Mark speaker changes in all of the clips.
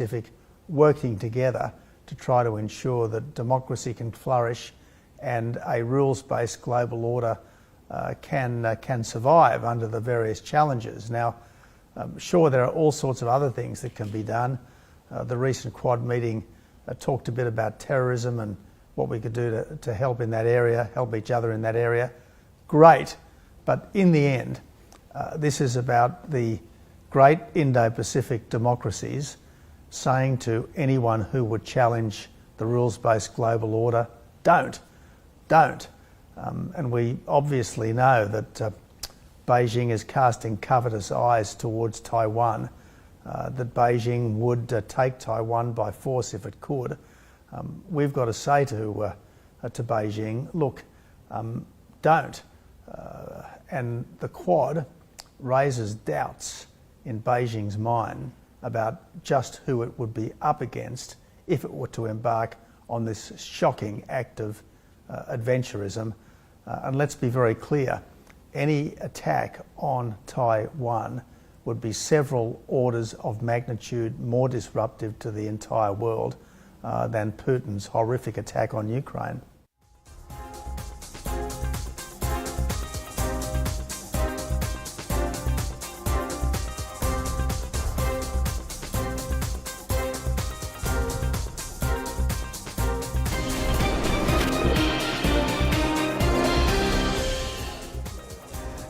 Speaker 1: Pacific working together to try to ensure that democracy can flourish and a rules-based global order can survive under the various challenges. Now, sure, there are all sorts of other things that can be done. The recent Quad meeting talked a bit about terrorism and what we could do to help in that area, help each other in that area. Great, but in the end, this is about the great Indo-Pacific democracies saying to anyone who would challenge the rules-based global order, don't. And we obviously know that Beijing is casting covetous eyes towards Taiwan, that Beijing would take Taiwan by force if it could. We've got to say to Beijing, look, don't. And the Quad raises doubts in Beijing's mind about just who it would be up against if it were to embark on this shocking act of adventurism. And let's be very clear, any attack on Taiwan would be several orders of magnitude more disruptive to the entire world than Putin's horrific attack on Ukraine.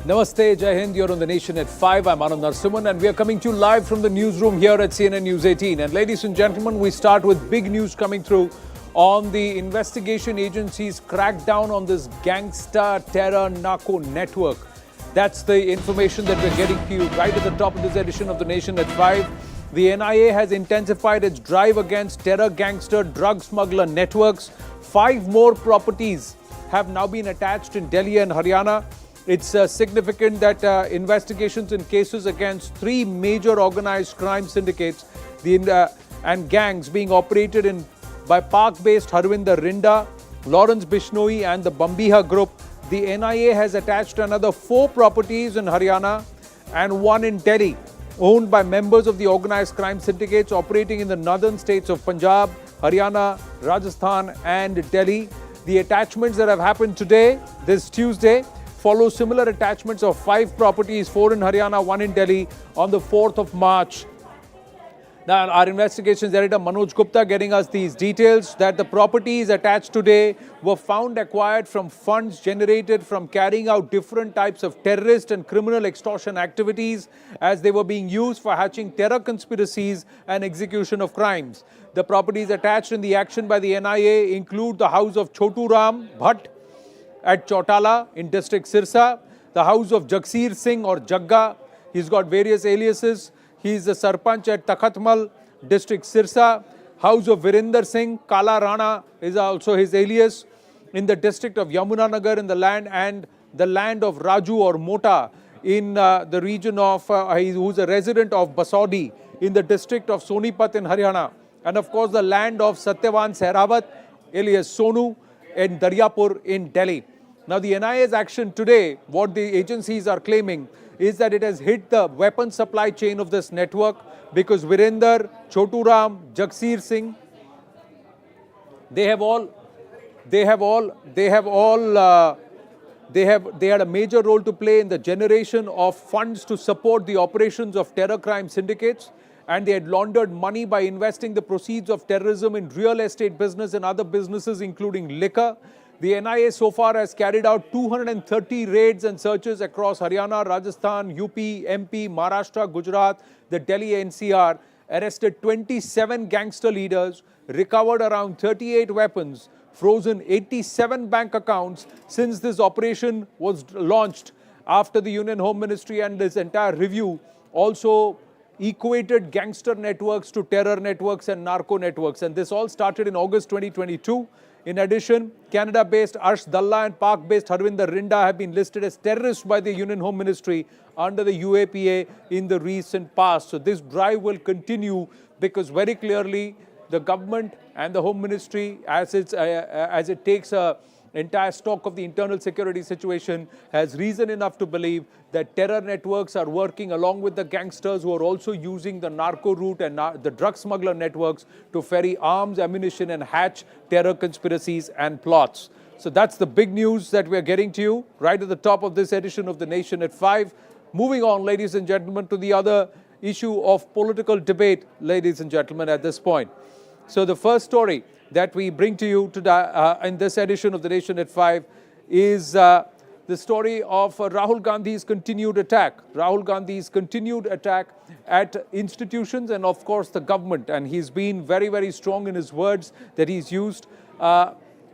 Speaker 2: Namaste, Jai Hind, you're on The Nation at 5. I'm Anand Narasimhan and we are coming to you live from the newsroom here at CNN News 18. And ladies and gentlemen, we start with big news coming through on the investigation agency's crackdown on this gangster terror narco network. That's the information that we're getting to you right at the top of this edition of The Nation at 5. The NIA has intensified its drive against terror gangster drug smuggler networks. 5 more properties have now been attached in Delhi and Haryana. It's significant that investigations in cases against 3 major organized crime syndicates and gangs being operated by Pak-based Harvinder Rinda, Lawrence Bishnoi and the Bambiha Group. The NIA has attached another 4 properties in Haryana and 1 in Delhi, owned by members of the organized crime syndicates operating in the northern states of Punjab, Haryana, Rajasthan and Delhi. The attachments that have happened today, this Tuesday, follow similar attachments of 5 properties, 4 in Haryana, 1 in Delhi on the 4th of March. Now, our investigations editor Manoj Gupta getting us these details that the properties attached today were found acquired from funds generated from carrying out different types of terrorist and criminal extortion activities as they were being used for hatching terror conspiracies and execution of crimes. The properties attached in the action by the NIA include the house of Chotu Ram Bhatt at Chautala in district Sirsa, the house of Jagsir Singh or Jagga. He's got various aliases. He's the Sarpanch at Takhatmal, district Sirsa. House of Virinder Singh, Kala Rana is also his alias in the district of Yamunanagar in the land, and the land of Raju or Mota in the region of, who's a resident of Basaudi in the district of Sonipat in Haryana. And of course the land of Satyavan Sehrawat alias Sonu in Daryapur in Delhi. Now the NIA's action today, what the agencies are claiming is that it has hit the weapon supply chain of this network because Virender, Chotu Ram, Jagsir Singh, they had a major role to play in the generation of funds to support the operations of terror crime syndicates, and they had laundered money by investing the proceeds of terrorism in real estate business and other businesses including liquor. The NIA so far has carried out 230 raids and searches across Haryana, Rajasthan, UP, MP, Maharashtra, Gujarat, the Delhi NCR, arrested 27 gangster leaders, recovered around 38 weapons, frozen 87 bank accounts since this operation was launched after the Union Home Ministry and this entire review also equated gangster networks to terror networks and narco networks. And this all started in August 2022. In addition, Canada-based Arsh Dalla and Pak-based Harvinder Rinda have been listed as terrorists by the Union Home Ministry under the UAPA in the recent past. So this drive will continue because very clearly the government and the Home Ministry, as it takes a entire stock of the internal security situation, has reason enough to believe that terror networks are working along with the gangsters who are also using the narco route and the drug smuggler networks to ferry arms, ammunition and hatch terror conspiracies and plots. So that's the big news that we're getting to you right at the top of this edition of The Nation at 5. Moving on, ladies and gentlemen, to the other issue of political debate, ladies and gentlemen, at this point. So the first story that we bring to you today in this edition of The Nation at 5 is the story of Rahul Gandhi's continued attack. Rahul Gandhi's continued attack at institutions and, of course, the government. And he's been very, very strong in his words that he's used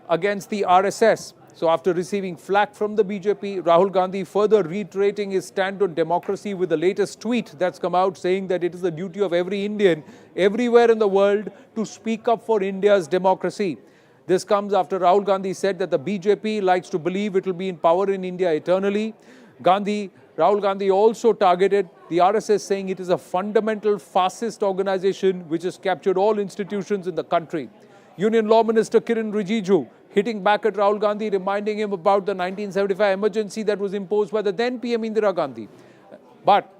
Speaker 2: against the RSS. So after receiving flack from the BJP, Rahul Gandhi further reiterating his stand on democracy with the latest tweet that's come out saying that it is the duty of every Indian everywhere in the world to speak up for India's democracy. This comes after Rahul Gandhi said that the BJP likes to believe it will be in power in India eternally. Rahul Gandhi also targeted the RSS, saying it is a fundamental fascist organization which has captured all institutions in the country. Union Law Minister Kiren Rijiju hitting back at Rahul Gandhi, reminding him about the 1975 emergency that was imposed by the then PM Indira Gandhi. But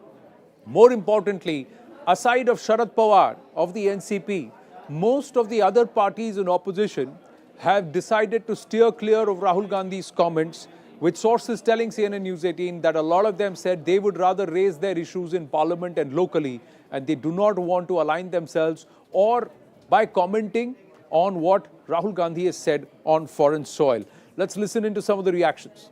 Speaker 2: more importantly, aside of Sharad Pawar of the NCP, most of the other parties in opposition have decided to steer clear of Rahul Gandhi's comments, with sources telling CNN News 18 that a lot of them said they would rather raise their issues in parliament and locally, and they do not want to align themselves or by commenting on what Rahul Gandhi has said on foreign soil. Let's listen into some of the reactions.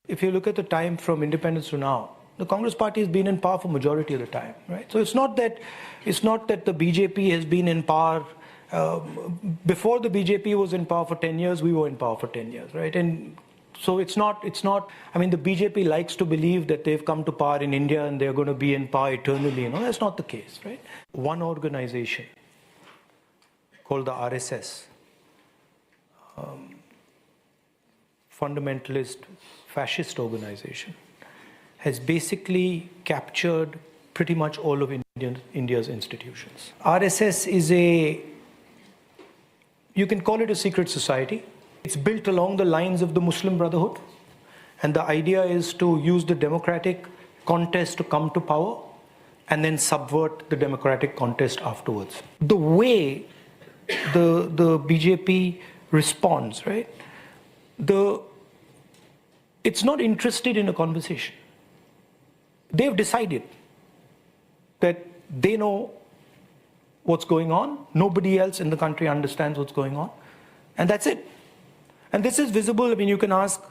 Speaker 3: If you look at the time from independence to now, the Congress party has been in power for majority of the time, right? So it's not that the BJP has been in power. Before the BJP was in power for 10 years, we were in power for 10 years, right? And so it's not, I mean, the BJP likes to believe that they've come to power in India and they're going to be in power eternally. You know, that's not the case, right? One organization called the RSS, fundamentalist fascist organization, has basically captured pretty much all of India's institutions. RSS is you can call it a secret society. It's built along the lines of the Muslim Brotherhood, and the idea is to use the democratic contest to come to power and then subvert the democratic contest afterwards. The way the BJP responds, right? It's not interested in a conversation. They've decided that they know what's going on. Nobody else in the country understands what's going on. And that's it. And this is visible. I mean, you can ask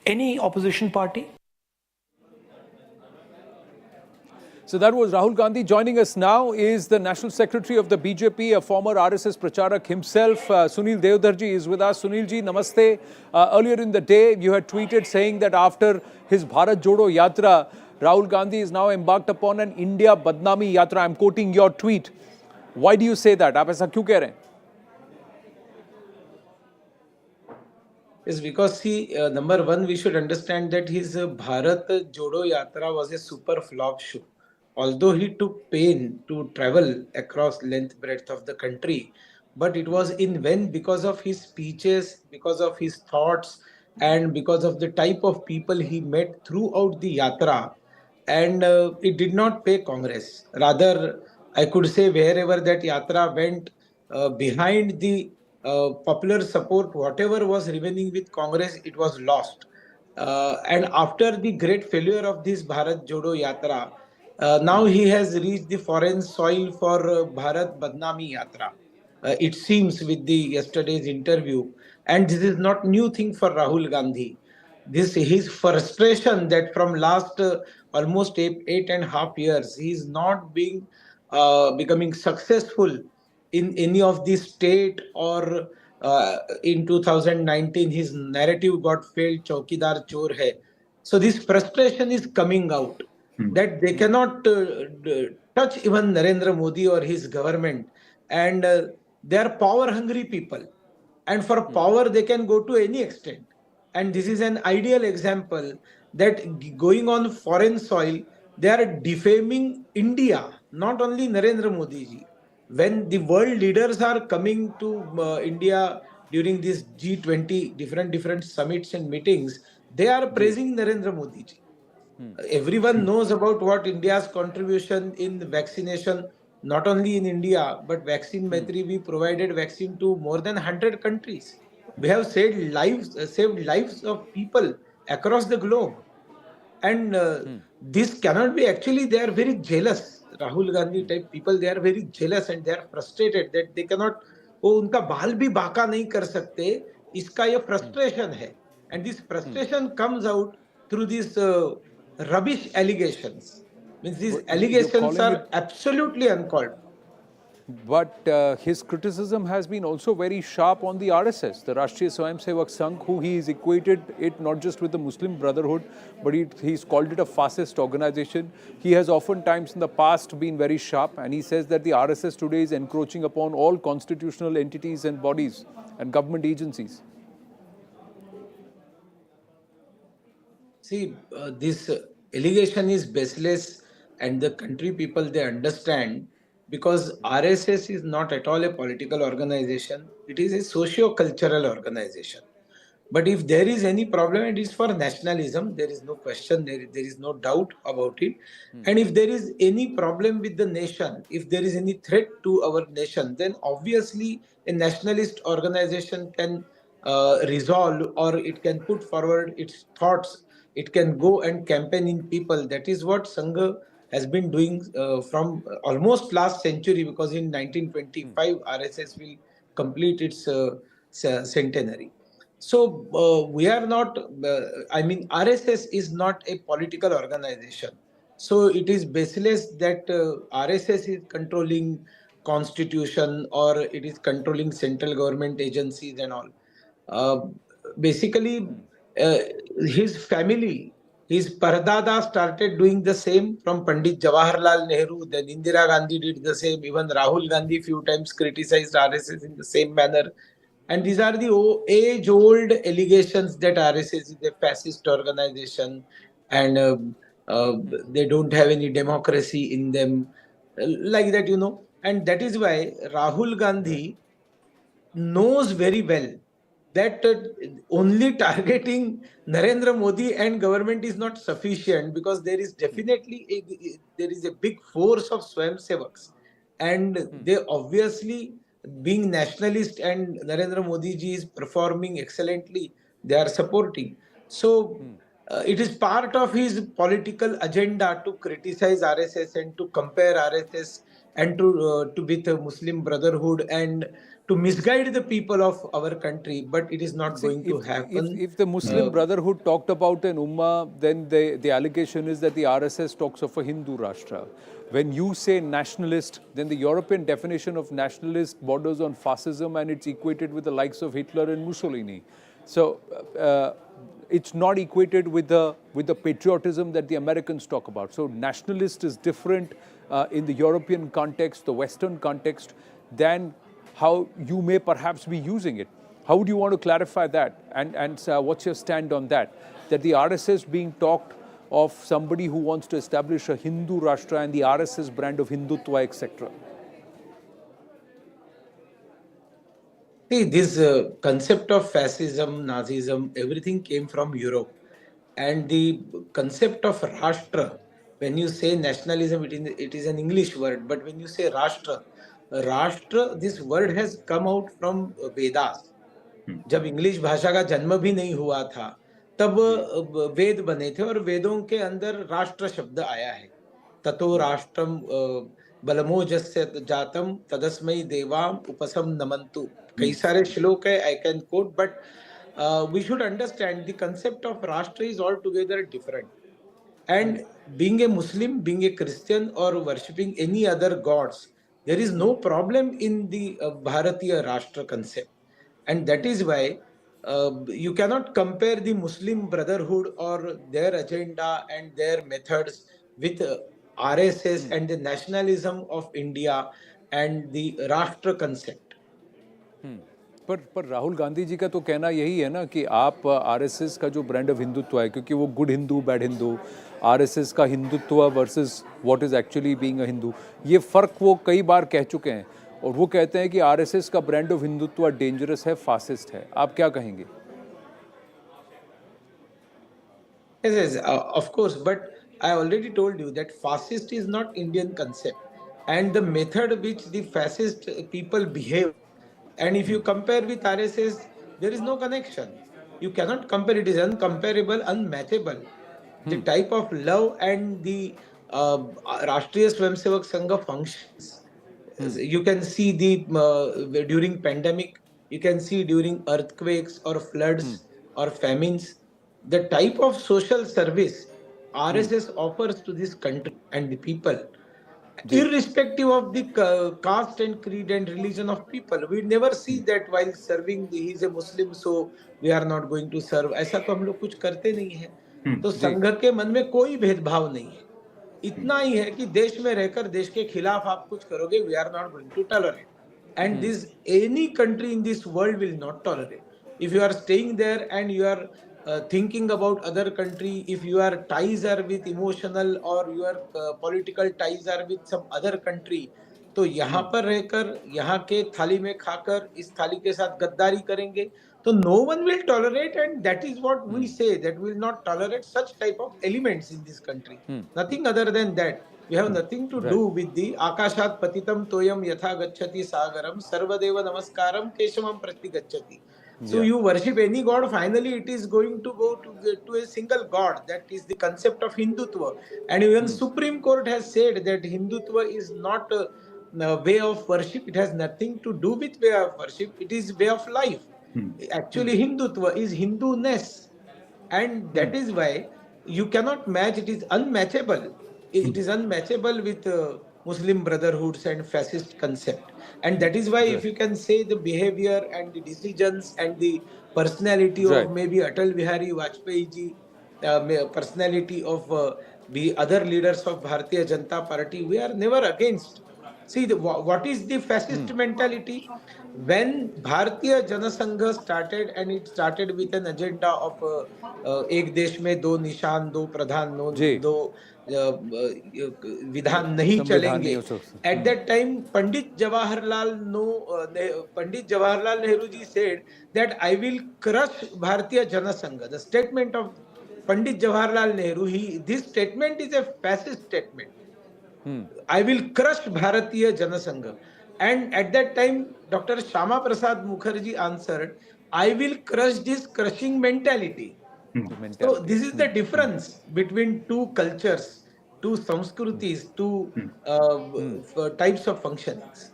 Speaker 3: any opposition party.
Speaker 2: So that was Rahul Gandhi. Joining us now is the National Secretary of the BJP, a former RSS Pracharak himself. Sunil Devdarji is with us. Sunilji, namaste. Earlier in the day, you had tweeted saying that after his Bharat Jodo Yatra, Rahul Gandhi is now embarked upon an India Badnami Yatra. I'm quoting your tweet. Why do you say that? आप ऐसा क्यों कह रहे हैं?
Speaker 4: Is because number one, we should understand that his Bharat Jodo Yatra was a super flop show. Although he took pain to travel across length, breadth of the country, but it was in vain because of his speeches, because of his thoughts, and because of the type of people he met throughout the Yatra. And it did not pay Congress. Rather, I could say wherever that Yatra went, behind the popular support, whatever was remaining with Congress, it was lost. And after the great failure of this Bharat Jodo Yatra, now he has reached the foreign soil for Bharat Badnami Yatra. It seems with the yesterday's interview, and this is not new thing for Rahul Gandhi. This his frustration that from last almost 8.5 years, he is not being becoming successful in any of the state, or in 2019 his narrative got failed, Chaukidar Chor hai. So this frustration is coming out that they cannot touch even Narendra Modi or his government, and they are power hungry people, and for power they can go to any extent. And this is an ideal example that going on foreign soil, they are defaming India, not only Narendra Modi ji. When the world leaders are coming to India during these G20 different summits and meetings, they are
Speaker 2: ji
Speaker 4: praising Narendra Modi ji. Everyone knows about what India's contribution in vaccination, not only in India, but Vaccine Maitri, we provided vaccine to more than 100 countries. We have saved lives of people across the globe. And this cannot be, actually, they are very jealous. Rahul Gandhi type people, they are very jealous and they are frustrated that they cannot, वो उनका बाल भी बाका नहीं कर सकते, इसका ये frustration है. And this frustration comes out through these rubbish allegations. Means these
Speaker 2: you're
Speaker 4: allegations
Speaker 2: calling
Speaker 4: are
Speaker 2: it,
Speaker 4: absolutely uncalled for.
Speaker 2: but his criticism has been also very sharp on the RSS, the Rashtriya Swayamsevak Sangh, who he is equated it not just with the Muslim Brotherhood, but he's called it a fascist organization. He has oftentimes in the past been very sharp, and he says that the RSS today is encroaching upon all constitutional entities and bodies and government agencies.
Speaker 4: See, this allegation is baseless, and the country people, they understand, because RSS is not at all a political organization. It is a socio-cultural organization. But if there is any problem, it is for nationalism. There is no question. There is no doubt about it. And if there is any problem with the nation, if there is any threat to our nation, then obviously a nationalist organization can resolve, or it can put forward its thoughts. It can go and campaign in people. That is what Sangha has been doing from almost last century, because in 1925 RSS will complete its centenary. So we are not, I mean, RSS is not a political organization. So it is baseless that RSS is controlling constitution, or it is controlling central government agencies and all. Uh, Basically, uh, his family, his Pardada started doing the same from Pandit Jawaharlal Nehru, then Indira Gandhi did the same, even Rahul Gandhi few times criticized RSS in the same manner. And these are the age-old allegations that RSS is a fascist organization, and they don't have any democracy in them, like that, you know. And that is why Rahul Gandhi knows very well that only targeting Narendra Modi and government is not sufficient, because there is definitely there is a big force of Swayamsevaks, and they obviously, being nationalist, and Narendra Modi ji is performing excellently, they are supporting. So it is part of his political agenda to criticize RSS and to compare RSS and to with the Muslim Brotherhood, and to misguide the people of our country. But it is not
Speaker 2: See,
Speaker 4: going to happen.
Speaker 2: if the Muslim Brotherhood talked about an Ummah, then the allegation is that the RSS talks of a Hindu Rashtra. When you say nationalist, then the European definition of nationalist borders on fascism, and it's equated with the likes of Hitler and Mussolini. So it's not equated with the patriotism that the Americans talk about. So nationalist is different in the European context, the Western context, than how you may perhaps be using it. How would you want to clarify that? And what's your stand on that? That the RSS being talked of somebody who wants to establish a Hindu Rashtra and the RSS brand of Hindutva, etc.
Speaker 4: See, this concept of fascism, Nazism, everything came from Europe. And the concept of Rashtra, when you say nationalism, it is an English word, but when you say Rashtra, Rashtra, this word has come out from Vedas. जब English भाषा का जन्म भी नहीं हुआ था, तब वेद बने थे, और वेदों के अंदर राष्ट्र शब्द आया है. ततो राष्ट्रम बलमोजस्य जातम तदस्मै देवाम उपसम नमन्तु. कई सारे श्लोक है, I can quote, but we should understand the concept of Rashtra is altogether different. And being a Muslim, being a Christian, or worshipping any other gods, there is no problem in the Bharatiya Rashtra concept. And that is why you cannot compare the Muslim Brotherhood or their agenda and their methods with RSS and the nationalism of India and the Rashtra concept.
Speaker 2: पर राहुल गांधी जी का तो कहना यही है ना कि आप RSS का जो ब्रांड ऑफ हिंदुत्व है, क्योंकि वो good Hindu bad Hindu, RSS का Hindutva versus what is actually being a Hindu, ये फ़र्क वो कई बार कह चुके हैं. और वो कहते हैं कि आरएसएस का ब्रांड ऑफ हिंदुत्व डेंजरस है, फासिस्ट है। आप क्या कहेंगे?
Speaker 4: Yes, yes, of course. But I already told you that fascist is not Indian concept, and the method which the fascist people behave, and if you compare with RSS, there is no connection. You cannot compare. It is uncomparable, unmatchable. The type of love and the Rashtriya Swayamsevak Sangha functions. You can see the during pandemic, you can see during earthquakes or floods or famines, the type of social service RSS offers to this country and the people,
Speaker 2: ji
Speaker 4: irrespective of the caste and creed and religion of people. We never see that while serving, he is a Muslim, so we are not going to serve. ऐसा तो हम लोग कुछ करते नहीं है. तो
Speaker 2: जी
Speaker 4: संघ के मन में कोई भेदभाव नहीं है. इतना ही है कि देश में रहकर देश के खिलाफ आप कुछ करोगे, we are not going to tolerate, and this any country in this world will not tolerate. If you are staying there and you are thinking about other country, if your ties are with emotional or your political ties are with some other country, तो यहाँ पर रहकर यहाँ के थाली में खाकर इस थाली के साथ गद्दारी करेंगे, तो no one will tolerate, and that is what we say, that we will not tolerate such type of elements in this country. Nothing other than that. We have nothing to do with the akashat patitam toyam yatha gacchati sagaram sarvadeva namaskaram keshamam prati gacchati. So you worship any god, finally it is going to go to a single god. That is the concept of Hindutva. And even Supreme Court has said that Hindutva is not a way of worship. It has nothing to do with way of worship. It is way of life. Actually, Hindutva is Hindu-ness. And that is why you cannot match. It is unmatchable. It is unmatchable with Muslim brotherhoods and fascist concept. And that is why, if you can say the behavior and the decisions and the personality of maybe Atal Bihari Vajpayee ji, personality of the other leaders of Bharatiya Janata Party, we are never against. See, what is the fascist mentality? When Bharatiya Janasangha started, and it started with an agenda of एक देश में दो निशान, दो प्रधान, दो विधान नहीं चलेंगे. At that time, Pandit Jawaharlal Nehru ji said that I will crush Bharatiya Janasangha. The statement of Pandit Jawaharlal Nehru, this statement is a fascist statement. I will crush Bharatiya Janasangha. And at that time, Dr. Shyama Prasad Mukherjee answered, I will crush this crushing mentality. So this is the difference between two cultures, two samskrutis, two types of functionings.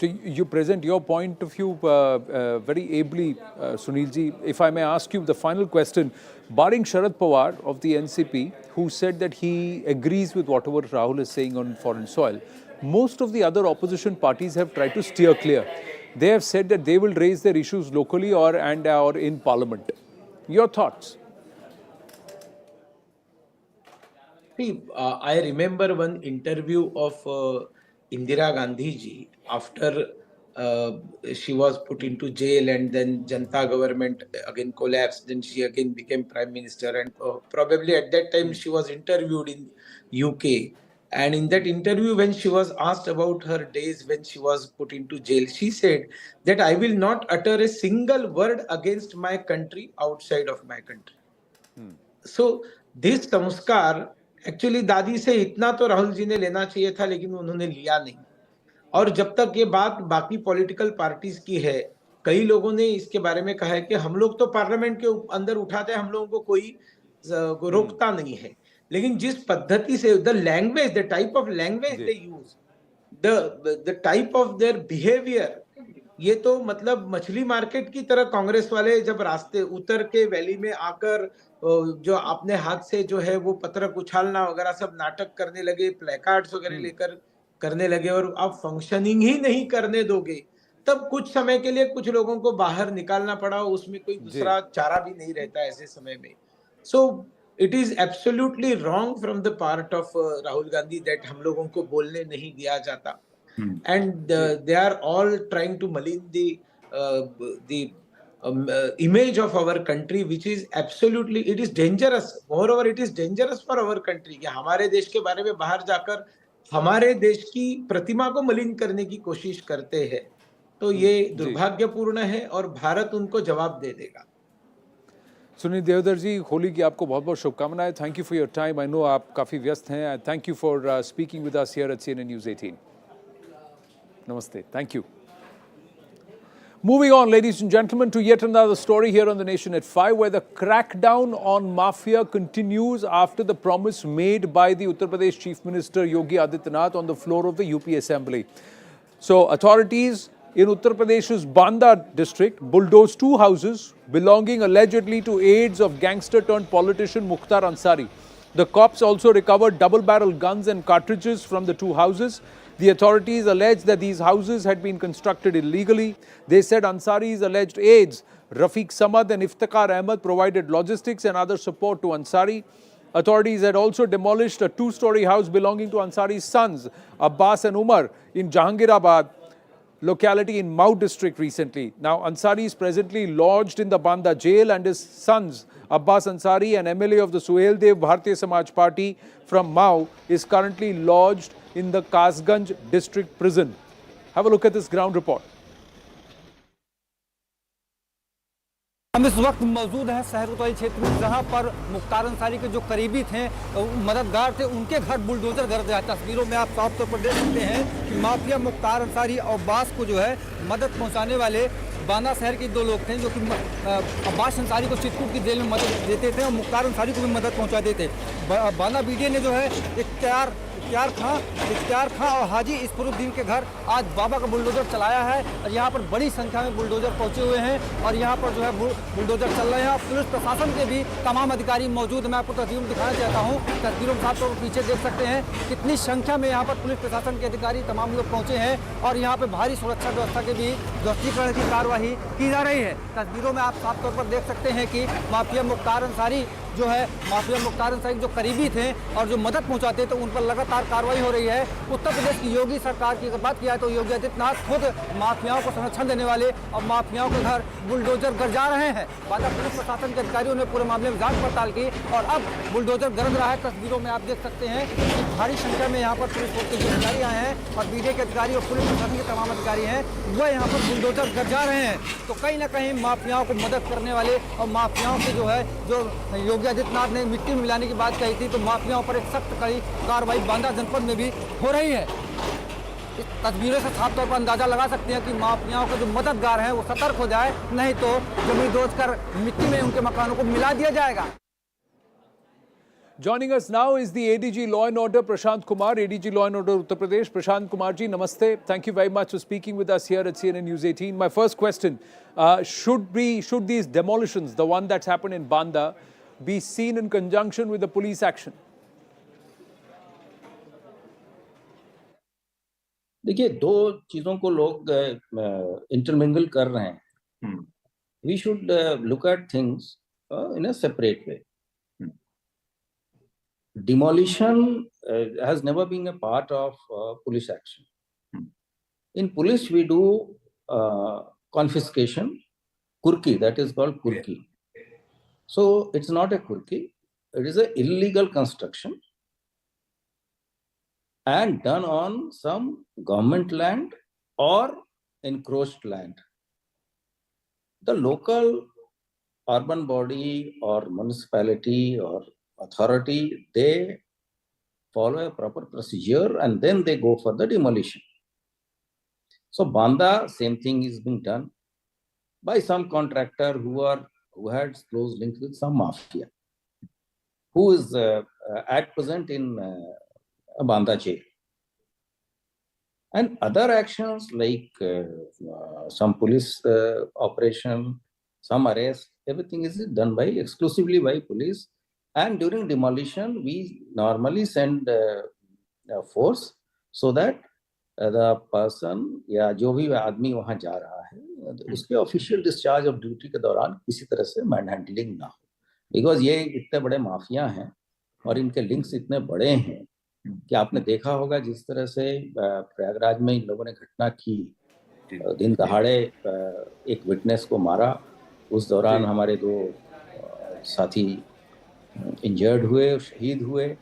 Speaker 2: So you present your point of view very ably, Sunilji. If I may ask you the final question, barring Sharad Pawar of the NCP, who said that he agrees with whatever Rahul is saying on foreign soil, most of the other opposition parties have tried to steer clear. They have said that they will raise their issues locally or in parliament. Your thoughts?
Speaker 4: See, I remember one interview of Indira Gandhi ji after she was put into jail, and then Janata government again collapsed. Then she again became Prime Minister, and probably at that time she was interviewed in UK. And in that interview, when she was asked about her days when she was put into jail, she said that I will not utter a single word against my country outside of my country. So this samskar, actually दादी से इतना तो राहुल जी ने लेना चाहिए था, लेकिन उन्होंने लिया नहीं. और जब तक ये बात बाकी पॉलिटिकल पार्टीज की है, कई लोगों ने इसके बारे में कहा है कि हम लोग तो पार्लियामेंट के अंदर उठाते हैं, हम लोगों को कोई रोकता नहीं है. लेकिन जिस पद्धति से the language, the type of language they use, the type of their behaviour, ये तो मतलब मछली मार्केट की तरह. कांग्रेस वाले जब रास्ते उतर के वैली में आकर जो अपने हाथ से जो है वो पत्रक उछालना वगैरह सब नाटक करने लगे, प्लेकार्ड्स वगैरह लेकर करने लगे, और आप फंक्शनिंग ही नहीं करने दोगे, तब कुछ समय के लिए कुछ लोगों को बाहर निकालना पड़ा. उसमें कोई दूसरा चारा भी नहीं रहता ऐसे समय में. So it is absolutely wrong from the part of Rahul Gandhi that हम लोगों को बोलने नहीं दिया जाता. And they are all trying to malign the image of our country, which is absolutely, it is dangerous. Moreover, it is dangerous for our country कि हमारे देश के बारे में बाहर जाकर हमारे देश की प्रतिमा को मलिन करने की कोशिश करते हैं, तो ये दुर्भाग्यपूर्ण है और भारत उनको जवाब दे देगा।
Speaker 2: सुनील देवधर जी, होली की आपको बहुत बहुत शुभकामनाएं। Thank you for your time. I know आप काफ़ी व्यस्त हैं। Thank you for speaking with us here eight CNN News 18. Namaste. Thank you. Moving on, ladies and gentlemen, to yet another story here on the Nation at 5, where the crackdown on mafia continues after the promise made by the Uttar Pradesh Chief Minister Yogi Adityanath on the floor of the UP Assembly. So, authorities in Uttar Pradesh's Banda district bulldozed 2 houses belonging allegedly to aides of gangster-turned-politician Mukhtar Ansari. The cops also recovered double-barrel guns and cartridges from the 2 houses. The authorities alleged that these houses had been constructed illegally. They said Ansari's alleged aides, Rafiq Samad and Iftikhar Ahmed, provided logistics and other support to Ansari. Authorities had also demolished a 2-story house belonging to Ansari's sons, Abbas and Umar, in Jahangirabad locality in Mau district recently. Now, Ansari is presently lodged in the Banda jail, and his sons, Abbas Ansari, an MLA of the Suheldev Bharatiya Samaj Party from Mau, is currently lodged in the Kasganj district prison. Have a look at this ground report.
Speaker 5: हम इस वक्त मौजूद हैं शहर कोतवाली क्षेत्र में, जहां पर मुख्तार अंसारी के जो करीबी थे, मददगार थे, उनके घर बुलडोजर कर दिया। तस्वीरों में आप साफ तौर पर देख सकते हैं कि माफिया मुख्तार अंसारी और अब्बास को जो है मदद पहुंचाने वाले बांदा शहर के 2 लोग थे, जो कि अब्बास अंसारी को चित्रकूट की जेल में मदद देते थे और मुख्तार अंसारी को भी मदद पहुँचाते थे। बांदा BDA ने जो है इख्तियार खां और हाजी इसफरुद्दीन के घर आज बाबा का बुलडोजर चलाया है और यहाँ पर बड़ी संख्या में बुलडोजर पहुँचे हुए हैं और यहाँ पर जो है बुलडोजर चल रहे हैं। और पुलिस प्रशासन के भी तमाम अधिकारी मौजूद। मैं आपको तस्वीरों में दिखाना चाहता हूँ। तस्वीरों के साथ तो पीछे देख सकते हैं कितनी संख्या में यहाँ पर पुलिस प्रशासन के अधिकारी तमाम लोग पहुँचे हैं और यहाँ पर भारी सुरक्षा व्यवस्था के भी ध्वस्तीकरण की कार्रवाई की जा रही है। तस्वीरों में आप साफ तौर पर देख सकते हैं कि माफिया मुख्तार अंसारी जो करीबी थे और जो मदद पहुंचाते थे, उन पर लगातार कार्रवाई हो रही है। उत्तर प्रदेश की योगी सरकार की अगर बात किया तो योगी आदित्यनाथ खुद माफियाओं को संरक्षण देने वाले और माफियाओं के घर बुलडोजर कर जा रहे हैं। बांदा पुलिस प्रशासन के अधिकारियों ने पूरे मामले में जांच पड़ताल की और अब बुलडोजर गरज रहा है। तस्वीरों में आप देख सकते हैं कि भारी संख्या में यहाँ पर पुलिस फोर्स के अधिकारी आए हैं और BDA के अधिकारी और पुलिस प्रशासन के तमाम अधिकारी हैं, वह यहाँ पर बुलडोजर कर जा रहे हैं। तो कहीं ना कहीं माफियाओं को मदद करने वाले और माफियाओं के जो योगी आदित्यनाथ ने मिट्टी में मिलाने की बात कही थी, तो माफियाओं पर एक सख्त कड़ी कार्रवाई बांदा जनपद में भी हो रही है। इस तस्वीरों से साफ तौर पर अंदाजा लगा सकते हैं कि माफियाओं के जो मददगार हैं वो सतर्क हो जाए, नहीं तो जमीन दोज कर मिट्टी में उनके मकानों को मिला दिया जाएगा।
Speaker 2: Joining us now is the ADG Law and Order, Prashant Kumar, ADG Law and Order, Uttar Pradesh. Prashant Kumar ji, namaste. Thank you very much for speaking with us here at CNN News 18. My first question, should these demolitions, the one that's happened in Banda, be seen in conjunction with the police action?
Speaker 6: देखिए, 2 चीजों को लोग intermingle कर रहे हैं। We should look at things in a separate way. Demolition has never been a part of police action. In police, we do confiscation, kurki, that is called kurki. So it's not a kurki, it is an illegal construction and done on some government land or encroached land. The local urban body or municipality or authority, they follow a proper procedure and then they go for the demolition. So Banda, same thing is being done by some contractor who had close links with some mafia, who is at present in Banda jail. And other actions like some police operation, some arrest, everything is done by exclusively by police. And during demolition, we normally send a force so that the person या जो भी आदमी वहाँ जा रहा है उसके official discharge of duty के दौरान किसी तरह से मैन हैंडलिंग ना हो, बिकॉज ये इतने बड़े माफिया हैं और इनके लिंक्स इतने बड़े हैं कि आपने देखा होगा जिस तरह से प्रयागराज में इन लोगों ने घटना की, दिन दहाड़े एक विटनेस को मारा, उस दौरान हमारे 2 साथी इंजर्ड हुए, शहीद हुए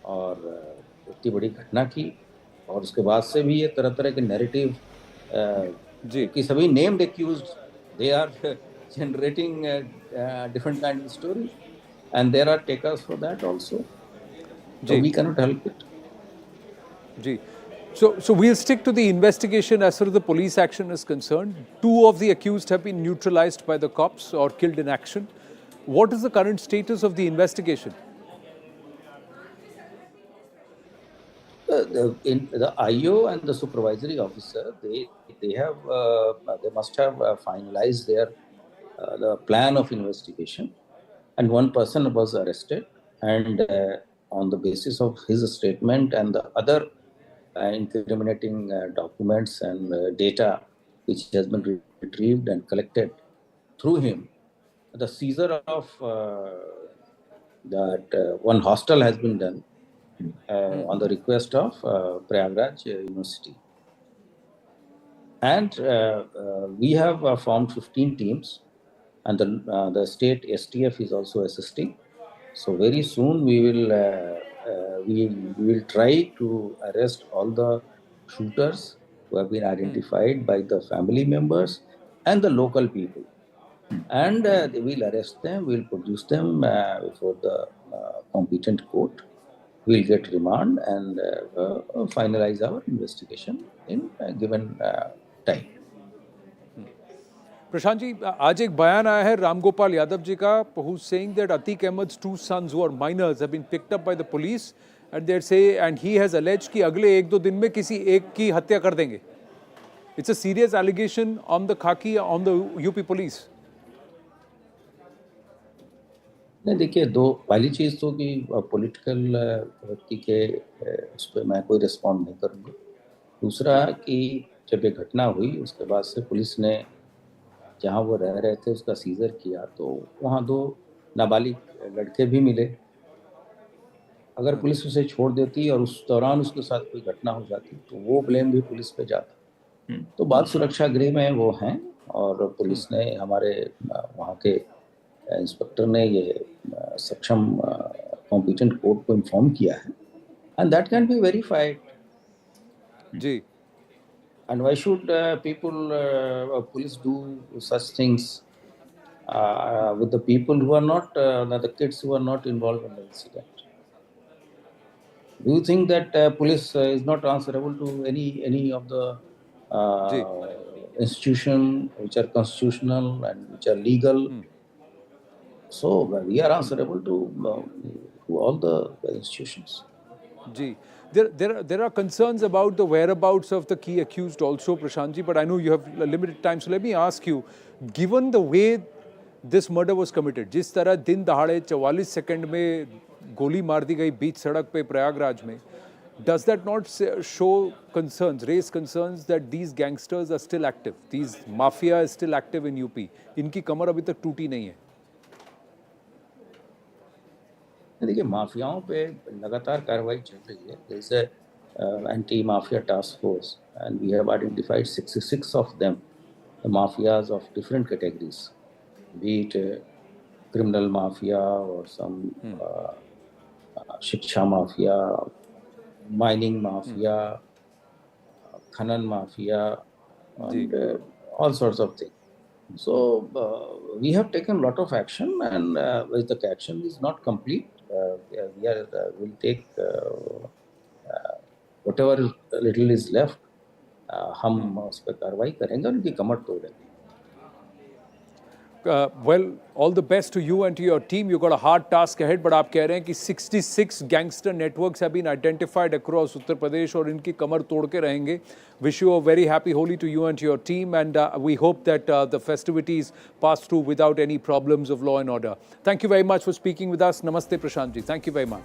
Speaker 6: और इतनी बड़ी घटना की, और उसके बाद से भी ये तरह तरह के नैरेटिव
Speaker 2: जी
Speaker 6: कि सभी named accused, they are generating different kind of story, and there are takers for that also. So
Speaker 2: जी
Speaker 6: we cannot help it.
Speaker 2: जी. So we'll stick to the investigation as far as the police action is concerned. 2 of the accused have been neutralized by the cops or killed in action. What is the current status of the investigation?
Speaker 6: The IO and the supervisory officer, they must have finalized their the plan of investigation, and one person was arrested, and on the basis of his statement and the other incriminating documents and data which has been retrieved and collected through him, the seizure of that one hostel has been done on the request of Prayagraj University. And we have formed 15 teams, and the state STF is also assisting. So very soon we will try to arrest all the shooters who have been identified by the family members and the local people. And they will arrest them, we'll produce them before the competent court. We'll get remand and finalize our investigation in a given time.
Speaker 2: Prashant ji, आज एक बयान आया है रामगोपाल यादव जी का, who's saying that Atiq Ahmed's 2 sons who are minors have been picked up by the police, and they say, and he has alleged कि अगले 1-2 दिन में किसी एक की हत्या कर देंगे. It's a serious allegation on the Khaki, on the UP police.
Speaker 6: नहीं, देखिए, दो पहली चीज़ तो कि पॉलिटिकल व्यक्ति के उस पर मैं कोई रिस्पॉन्ड नहीं करूँगा. दूसरा कि जब ये घटना हुई उसके बाद से पुलिस ने जहाँ वो रह रहे थे उसका सीजर किया, तो वहाँ 2 नाबालिग लड़के भी मिले. अगर पुलिस उसे छोड़ देती और उस दौरान उसके साथ कोई घटना हो जाती तो वो ब्लेम भी पुलिस पे जाता. तो बाल सुरक्षा गृह में वो हैं, और पुलिस ने, हमारे वहाँ के इंस्पेक्टर ने ये सक्षम कॉम्पिटेंट कोर्ट को इन्फॉर्म किया है, and that can be verified.
Speaker 2: जी.
Speaker 6: And why should police do such things with the people who are not, the kids who are not involved in the incident? Do you think that police is not answerable to any of the institutions which are constitutional and which are legal? So we are answerable to all the institutions.
Speaker 2: Ji. There are concerns about the whereabouts of the key accused also, Prashant ji, but I know you have limited time, so let me ask you, given the way this murder was committed, जिस तरह दिन दहाड़े 44 second में गोली मार दी गई बीच सड़क पे प्रयागराज में, does that not raise concerns that these gangsters are still active, these mafia is still active in UP? इनकी कमर अभी तक टूटी नहीं है.
Speaker 6: देखिए, माफियाओं पे लगातार कार्रवाई चल रही है. There is a anti-mafia task force, and we have identified 66 of them, the mafias of different categories, be it criminal mafia or some shiksha mafia, mining mafia, khanan mafia, and all sorts of things. So we have taken a lot of action, and the action is not complete. We'll take whatever little is left. हम उस पर कार्रवाई करेंगे और उनकी कमर तोड़ेंगे.
Speaker 2: Well, all the best to you and to your team. You've got a hard task ahead, but आप कह रहे हैं कि 66 gangster networks have been identified across Uttar Pradesh और इनकी कमर तोड़ के रहेंगे. Wish you a very happy Holi to you and to your team, and we hope that the festivities pass through without any problems of law and order. Thank you very much for speaking with us. Namaste, Prashant ji. Thank you very much.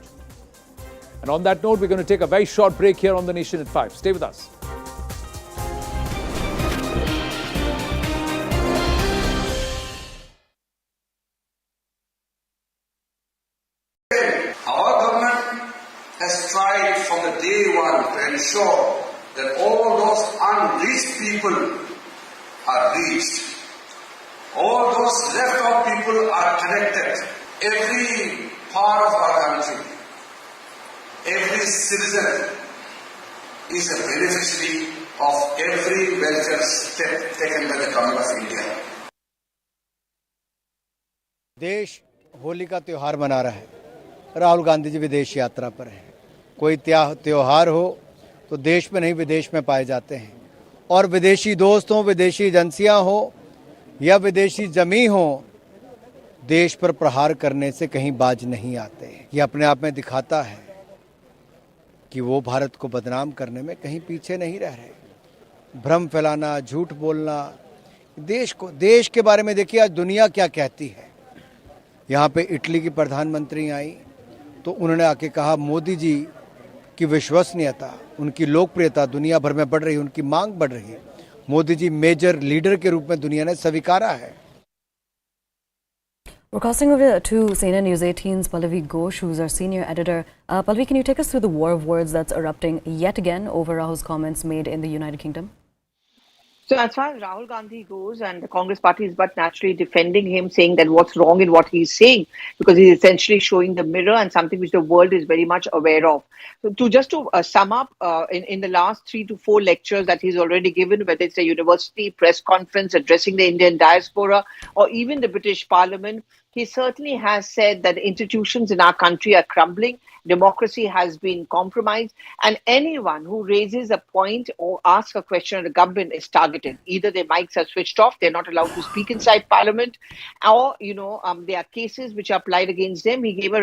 Speaker 2: And on that note, we're going to take a very short break here on The Nation at 5. Stay with us.
Speaker 7: Our government has tried from the day one to ensure that all those unreached people are reached. All those left out people are connected. Every part of our country. every citizen is a beneficiary of every welfare step taken by the government of India.
Speaker 8: देश होली का त्योहार मना रहा है। राहुल गांधी जी विदेश यात्रा पर हैं। कोई त्योहार हो तो देश में नहीं विदेश में पाए जाते हैं और विदेशी दोस्त हों, विदेशी एजेंसियां हो या विदेशी जमी हो, देश पर प्रहार करने से कहीं बाज नहीं आते। ये अपने आप में दिखाता है कि वो भारत को बदनाम करने में कहीं पीछे नहीं रह रहे। भ्रम फैलाना, झूठ बोलना, देश के बारे में देखिए आज दुनिया क्या कहती है। यहाँ पे इटली की प्रधानमंत्री आई तो उन्होंने आके कहा मोदी जी की विश्वसनीयता, उनकी लोकप्रियता दुनिया भर में बढ़ रही है, उनकी मांग बढ़ रही है। मोदी जी मेजर लीडर के रूप में दुनिया ने स्वीकारा है।
Speaker 9: We're crossing over to CNN News 18's Pallavi Ghosh, who's our senior editor. Pallavi, can you take us through the war of words that's erupting yet again over Rahul's comments made in the United Kingdom?
Speaker 10: So as far as Rahul Gandhi goes, and the Congress party is but naturally defending him, saying that what's wrong in what he's saying, because he's essentially showing the mirror and something which the world is very much aware of. So to sum up, in the last 3 to 4 lectures that he's already given, whether it's a university press conference addressing the Indian diaspora or even the British Parliament, he certainly has said that the institutions in our country are crumbling, democracy has been compromised, and anyone who raises a point or asks a question of the government is targeted. Either their mics are switched off, they're not allowed to speak inside Parliament, or there are cases which are applied against them. He gave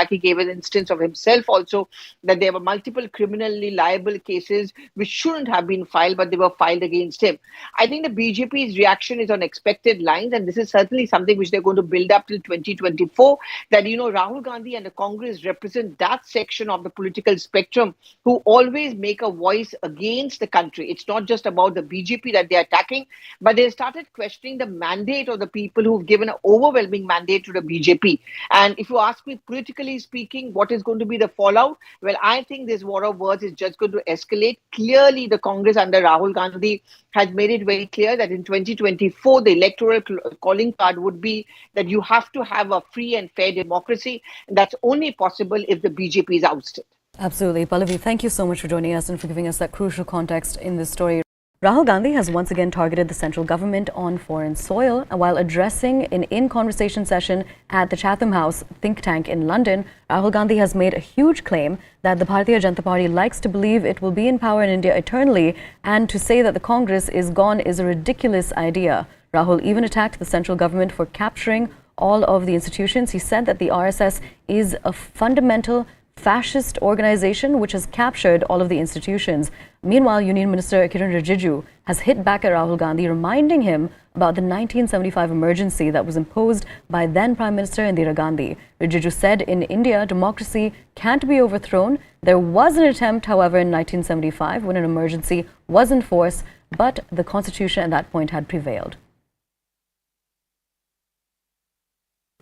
Speaker 10: he gave an instance of himself also, that there were multiple criminally liable cases which shouldn't have been filed, but they were filed against him. I think the BJP's reaction is on expected lines, and this is certainly something which they're going to build up till 2024, that Rahul Gandhi and the Congress represent that section of the political spectrum who always make a voice against the country. It's not just about the BJP that they're attacking, but they started questioning the mandate of the people who've given an overwhelming mandate to the BJP. And if you ask me, politically speaking, what is going to be the fallout? Well, I think this war of words is just going to escalate. Clearly, the Congress under Rahul Gandhi has made it very clear that in 2024, the electoral calling card would be that you have to have a free and fair democracy. And that's only possible if the BJP is ousted.
Speaker 9: Absolutely. Pallavi, thank you so much for joining us and for giving us that crucial context in this story. Rahul Gandhi has once again targeted the central government on foreign soil while addressing an in-conversation session at the Chatham House think tank in London. Rahul Gandhi has made a huge claim that the Bharatiya Janata Party likes to believe it will be in power in India eternally, and to say that the Congress is gone is a ridiculous idea. Rahul even attacked the central government for capturing all of the institutions. He said that the RSS is a fundamental fascist organization which has captured all of the institutions. Meanwhile, Union Minister Rijiju has hit back at Rahul Gandhi, reminding him about the 1975 emergency that was imposed by then Prime Minister Indira Gandhi. Rijiju said in India, democracy can't be overthrown. There was an attempt, however, in 1975 when an emergency was enforced, but the constitution at that point had prevailed.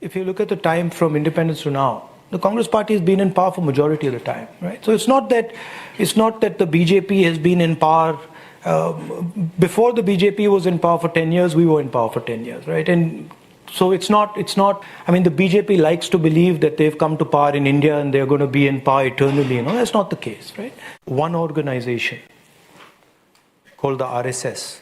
Speaker 3: If you look at the time from independence to now, the Congress party has been in power for majority of the time, right? So it's not that the BJP has been in power. Before the BJP was in power for 10 years, we were in power for 10 years, right? And so it's not, I mean, the BJP likes to believe that they've come to power in India and they're going to be in power eternally. That's not the case, right? One organization called the RSS,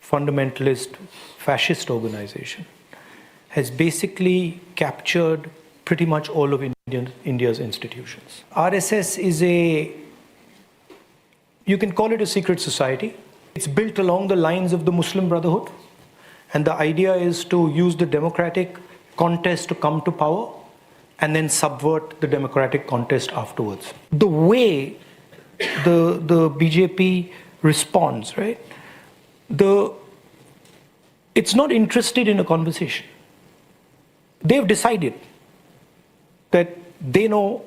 Speaker 3: fundamentalist fascist organization, has basically captured pretty much all of India's institutions. RSS is you can call it a secret society. It's built along the lines of the Muslim Brotherhood. And the idea is to use the democratic contest to come to power and then subvert the democratic contest afterwards. The way the BJP responds, right? It's not interested in a conversation. They've decided that they know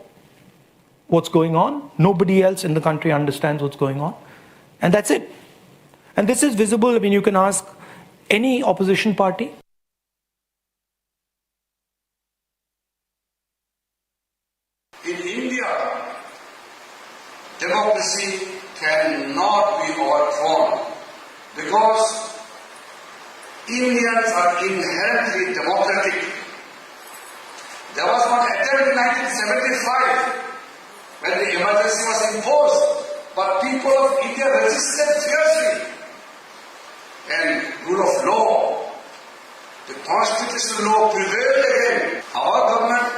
Speaker 3: what's going on. Nobody else in the country understands what's going on. And that's it. And this is visible. I mean, you can ask any opposition party.
Speaker 7: In India, democracy cannot be overthrown because Indians are inherently democratic. There was one attempt in 1975 when the emergency was imposed, but people of India resisted fiercely. And rule of law, the constitutional law prevailed again. Our government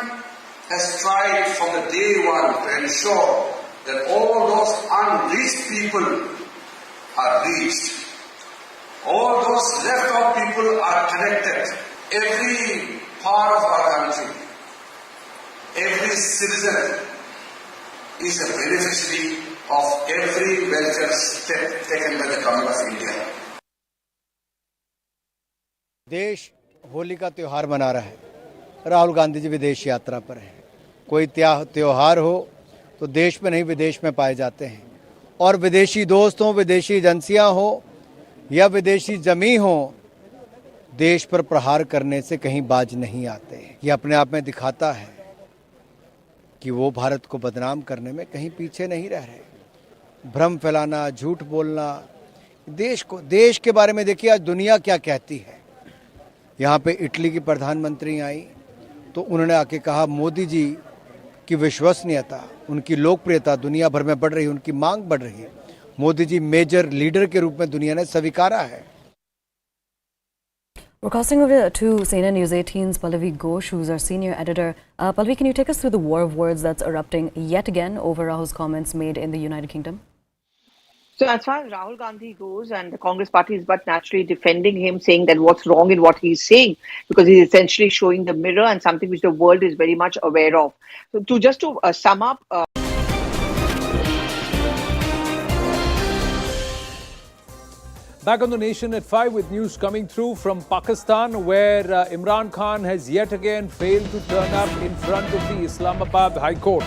Speaker 7: has tried from the day one to ensure that all those unreached people are reached. All those left out people are connected. Every part of our country, every citizen is a beneficiary of every welfare step taken by the government of India.
Speaker 8: देश होली का त्योहार मना रहा है। राहुल गांधी जी विदेश यात्रा पर हैं। कोई त्योहार हो तो देश में नहीं विदेश में पाए जाते हैं और विदेशी दोस्त हों, विदेशी एजेंसियां हो या विदेशी जमी हो, देश पर प्रहार करने से कहीं बाज नहीं आते। ये अपने आप में दिखाता है कि वो भारत को बदनाम करने में कहीं पीछे नहीं रह रहे। भ्रम फैलाना, झूठ बोलना, देश के बारे में देखिए आज दुनिया क्या कहती है। यहाँ पे इटली की प्रधानमंत्री आई तो उन्होंने आके कहा मोदी जी की विश्वसनीयता, उनकी लोकप्रियता दुनिया भर में बढ़ रही है, उनकी मांग बढ़ रही है। मोदी जी मेजर लीडर के रूप में दुनिया ने स्वीकारा है।
Speaker 9: We're crossing over to CNN News 18's Pallavi Ghosh, who's our senior editor. Pallavi, can you take us through the war of words that's erupting yet again over Rahul's comments made in the United Kingdom?
Speaker 10: So as far as Rahul Gandhi goes, and the Congress party is but naturally defending him, saying that what's wrong in what he's saying, because he's essentially showing the mirror and something which the world is very much aware of. So to sum up...
Speaker 2: Back on the nation at 5 with news coming through from Pakistan, where Imran Khan has yet again failed to turn up in front of the Islamabad High Court.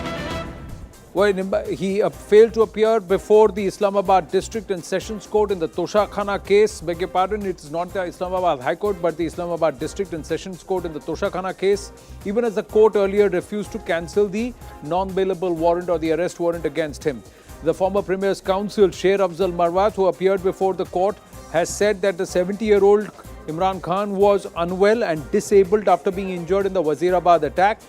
Speaker 2: Well, he failed to appear before the Islamabad District and Sessions Court in the Tosha Khana case. Beg your pardon, it's not the Islamabad High Court, but the Islamabad District and Sessions Court in the Tosha Khana case, even as the court earlier refused to cancel the non-bailable warrant or the arrest warrant against him. The former Premier's counsel, Sher Afzal Marwat, who appeared before the court, has said that the 70-year-old Imran Khan was unwell and disabled after being injured in the Wazirabad attack.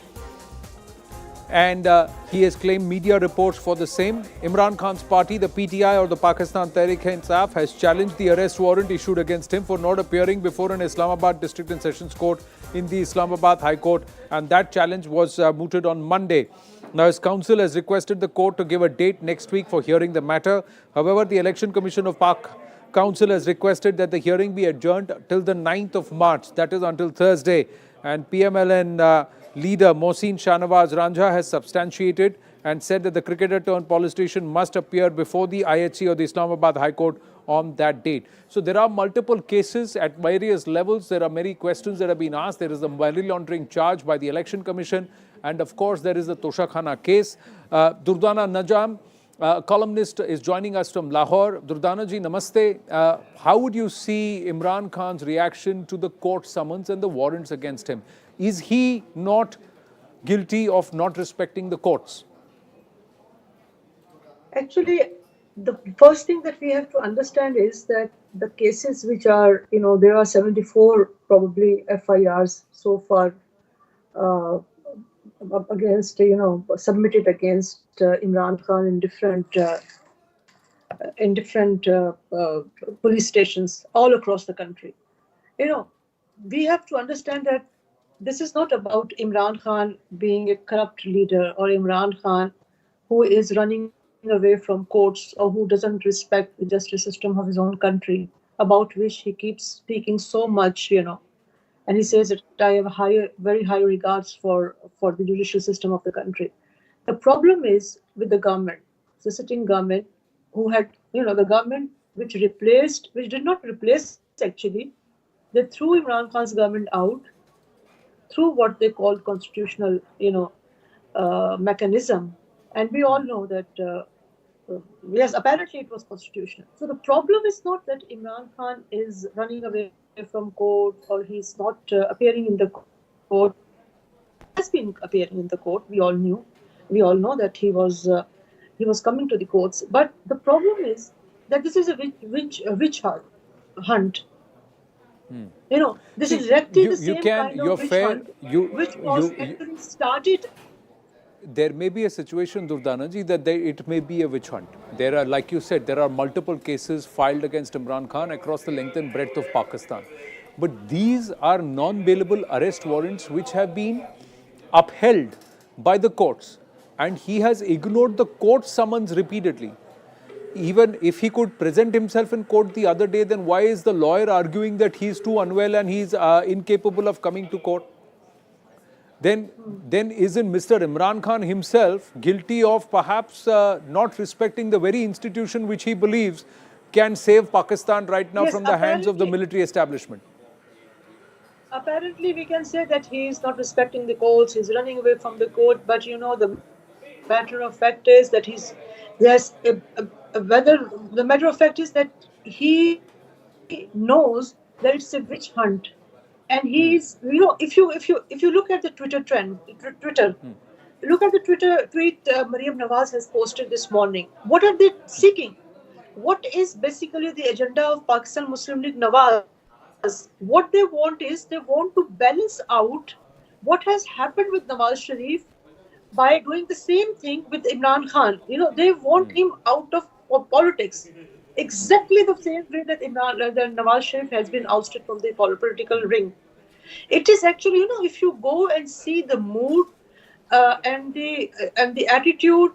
Speaker 2: And he has claimed media reports for the same. Imran Khan's party, the PTI or the Pakistan Tehreek-e-Insaf, has challenged the arrest warrant issued against him for not appearing before an Islamabad District and Sessions Court in the Islamabad High Court. And that challenge was mooted on Monday. Now, his counsel has requested the court to give a date next week for hearing the matter. However, the Election Commission of Pak Council has requested that the hearing be adjourned till the 9th of March, that is until Thursday. And PMLN leader Mohsin Shahnawaz Ranjha has substantiated and said that the cricketer turned politician must appear before the IHC or the Islamabad High Court on that date. So there are multiple cases at various levels. There are many questions that have been asked. There is the money laundering charge by the Election Commission. And of course, there is the Tosha Khana case. Durdana Najam, columnist, is joining us from Lahore. Durdana ji, namaste. How would you see Imran Khan's reaction to the court summons and the warrants against him? Is he not guilty of not respecting the courts?
Speaker 11: Actually, the first thing that we have to understand is that the cases which are, there are 74 probably FIRs so far against, submitted against Imran Khan in different police stations all across the country. We have to understand that this is not about Imran Khan being a corrupt leader or Imran Khan who is running away from courts or who doesn't respect the justice system of his own country, about which he keeps speaking so much, and he says that I have very high regards for the judicial system of the country. The problem is with the government, the sitting government, who had, the government which did not replace actually, they threw Imran Khan's government out through what they called constitutional, mechanism. And we all know that, yes, apparently it was constitutional. So the problem is not that Imran Khan is running away from court or he's not appearing in the court. He has been appearing in the court. We all know that he was coming to the courts. But the problem is that this is a witch hunt. You know, this is exactly the
Speaker 2: you
Speaker 11: same
Speaker 2: can,
Speaker 11: kind of
Speaker 2: you're
Speaker 11: witch
Speaker 2: fair,
Speaker 11: hunt which was actually started.
Speaker 2: there may be a situation, Durdanaji, that it may be a witch hunt. There are, like you said, there are multiple cases filed against Imran Khan across the length and breadth of Pakistan. But these are non-bailable arrest warrants which have been upheld by the courts. And he has ignored the court summons repeatedly. Even if he could present himself in court the other day, then why is the lawyer arguing that he's too unwell and he's incapable of coming to court? Then isn't Mr. Imran Khan himself guilty of perhaps not respecting the very institution which he believes can save Pakistan right now from the hands of the military establishment?
Speaker 11: Apparently, we can say that he is not respecting the courts, he's running away from the court, but you know, the matter of fact is that the matter of fact is that he knows that it's a witch hunt. And he's, you know, if you look at the Twitter trend, look at the Twitter tweet Maryam Nawaz has posted this morning. What are they seeking? What is basically the agenda of Pakistan Muslim League Nawaz? What they want is they want to balance out what has happened with Nawaz Sharif by doing the same thing with Imran Khan. You know, they want him out of politics. Exactly the same way that Nawaz Sharif has been ousted from the political ring. It is actually, you know, if you go and see the mood and the attitude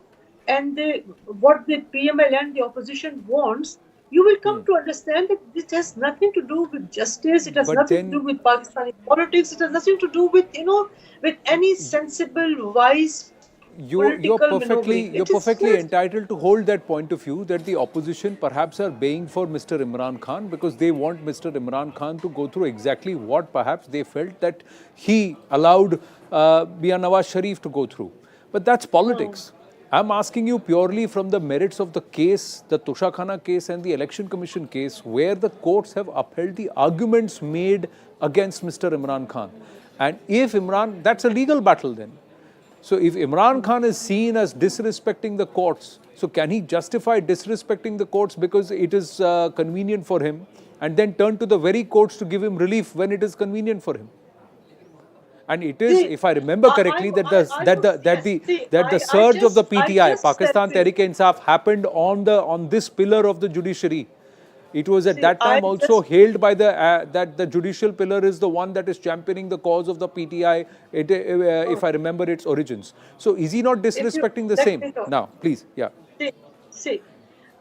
Speaker 11: and what the PML and the opposition wants, you will come to understand that this has nothing to do with justice. It has nothing to do with Pakistani politics. It has nothing to do with, you know, with any sensible, wise.
Speaker 2: You're perfectly entitled to hold that point of view that the opposition perhaps are baying for Mr. Imran Khan because they want Mr. Imran Khan to go through exactly what perhaps they felt that he allowed Mian Nawaz Sharif to go through. But that's politics. I'm asking you purely from the merits of the case, the Toshakhana case and the Election Commission case, where the courts have upheld the arguments made against Mr. Imran Khan. And if Imran, that's a legal battle then. So if Imran Khan is seen as disrespecting the courts, so can he justify disrespecting the courts because it is convenient for him and then turn to the very courts to give him relief when it is convenient for him? And it is, if I remember correctly, that the surge of the PTI, Pakistan Tehreek-e-Insaf, happened on this pillar of the judiciary. It was at that time also hailed by that the judicial pillar is the one that is championing the cause of the PTI, if I remember its origins. So is he not disrespecting the same? Now, please, yeah.
Speaker 11: See,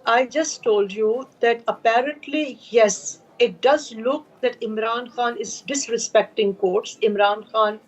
Speaker 11: I just told you that apparently, yes, it does look that Imran Khan is disrespecting courts. Imran Khan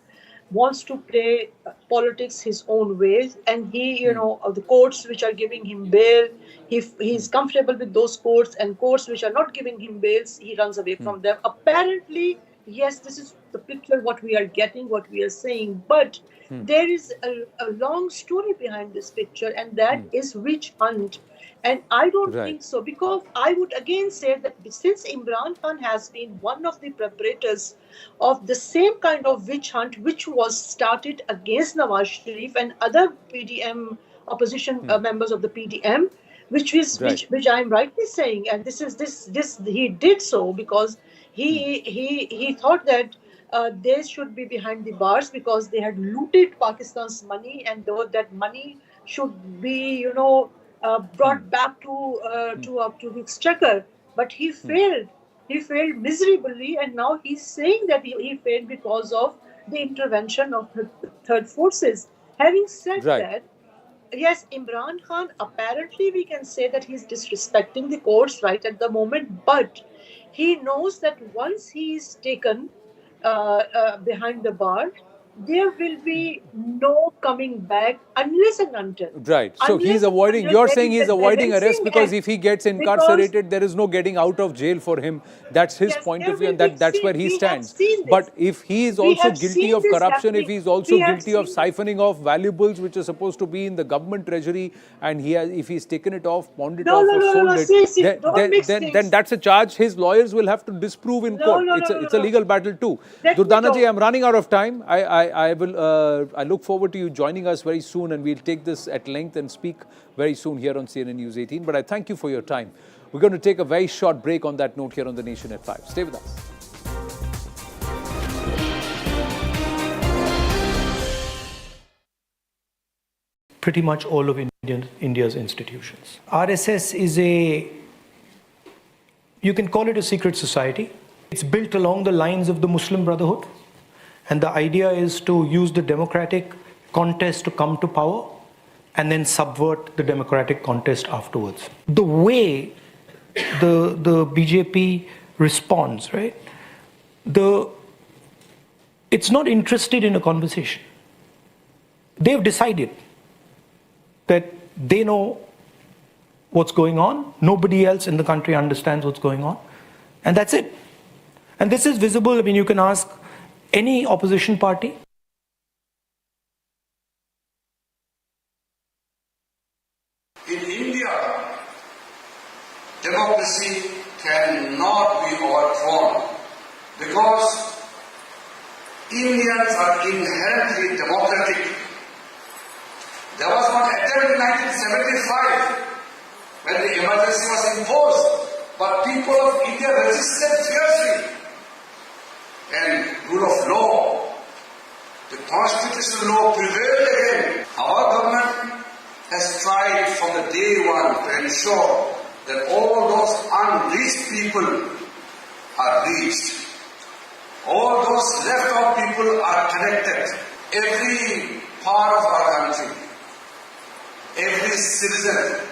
Speaker 11: wants to play politics his own ways, and he, you know, the courts which are giving him bail, he's comfortable with those courts, and courts which are not giving him bails, he runs away from them. Apparently, yes, this is the picture, what we are getting, what we are saying, but there is a long story behind this picture, and that is witch hunt. And I don't think so, because I would again say that since Imran Khan has been one of the preparators of the same kind of witch hunt which was started against Nawaz Sharif and other PDM opposition members of the PDM, which I am rightly saying, and this he did so because he thought that they should be behind the bars because they had looted Pakistan's money, and though that money should be, you know, brought back to the exchequer, but he failed. He failed miserably, and now he's saying that he failed because of the intervention of third forces. Having said that, yes, Imran Khan, apparently we can say that he's disrespecting the courts right at the moment, but he knows that once he is taken behind the bar, there will be no coming back unless and until.
Speaker 2: Right. So he's avoiding, you're saying he's avoiding arrest because if he gets incarcerated, there is no getting out of jail for him. That's his point of view, and that's where he stands. But if he is also guilty of corruption, if he is also guilty of siphoning off valuables which are supposed to be in the government treasury, and if he's taken it off, pawned it off or sold it, then that's a charge his lawyers will have to disprove in court. It's a legal battle too. Durdanaji, I'm running out of time. I look forward to you joining us very soon, and we'll take this at length and speak very soon here on CNN News 18. But I thank you for your time. We're going to take a very short break on that note here on The Nation at 5. Stay with us.
Speaker 3: pretty much all of India's institutions. RSS is you can call it a secret society. It's built along the lines of the Muslim Brotherhood. And the idea is to use the democratic contest to come to power and then subvert the democratic contest afterwards. The way the BJP responds, right? It's not interested in a conversation. They've decided that they know what's going on. Nobody else in the country understands what's going on. And that's it. And this is visible. I mean, you can ask any opposition party.
Speaker 7: In India, democracy cannot be overthrown because Indians are inherently democratic. There was one attempt in 1975 when the emergency was imposed, but people of India resisted fiercely. And rule of law, the constitutional law prevailed again. Our government has tried from the day one to ensure that all those unreached people are reached. All those left out people are connected. Every part of our country, every citizen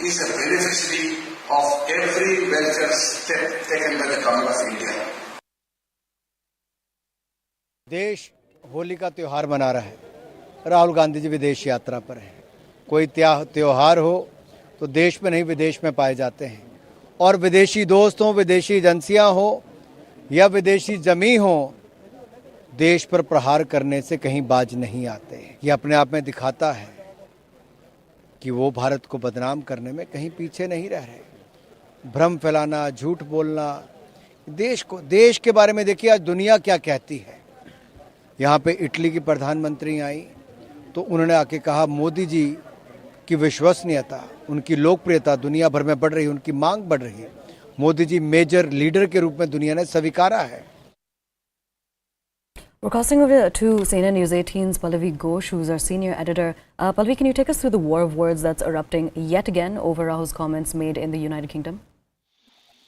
Speaker 7: is a beneficiary of every welfare step taken by the government of India.
Speaker 8: देश होली का त्योहार मना रहा है। राहुल गांधी जी विदेश यात्रा पर हैं। कोई त्योहार हो तो देश में नहीं विदेश में पाए जाते हैं और विदेशी दोस्त हों, विदेशी एजेंसियां हो या विदेशी जमी हो, देश पर प्रहार करने से कहीं बाज नहीं आते। ये अपने आप में दिखाता है कि वो भारत को बदनाम करने में कहीं पीछे नहीं रह रहे। भ्रम फैलाना, झूठ बोलना, देश के बारे में देखिए आज दुनिया क्या कहती है। यहाँ पे इटली की प्रधानमंत्री आई तो उन्होंने आके कहा मोदी जी की विश्वसनीयता, उनकी लोकप्रियता दुनिया भर में बढ़ रही है, उनकी मांग बढ़ रही है। मोदी जी मेजर लीडर के रूप में दुनिया ने स्वीकारा है।
Speaker 9: We're crossing over to CNN News 18's Pallavi Ghosh, who's our senior editor. Pallavi, can you take us through the war of words that's erupting yet again over Rahul's comments made in the United Kingdom?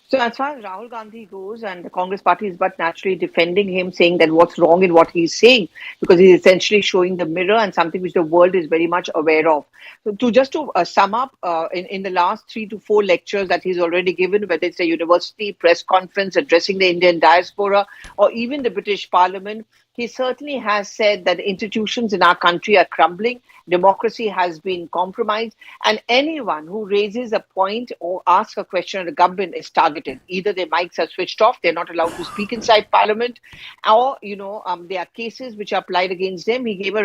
Speaker 10: So as far as Rahul Gandhi goes, and the Congress party is but naturally defending him, saying that what's wrong in what he's saying, because he's essentially showing the mirror and something which the world is very much aware of. So to sum up, in the last 3 to 4 lectures that he's already given, whether it's a university press conference addressing the Indian diaspora or even the British Parliament, he certainly has said that the institutions in our country are crumbling, democracy has been compromised, and anyone who raises a point or asks a question of the government is targeted. Either their mics are switched off, they're not allowed to speak inside Parliament, or there are cases which are applied against them. He gave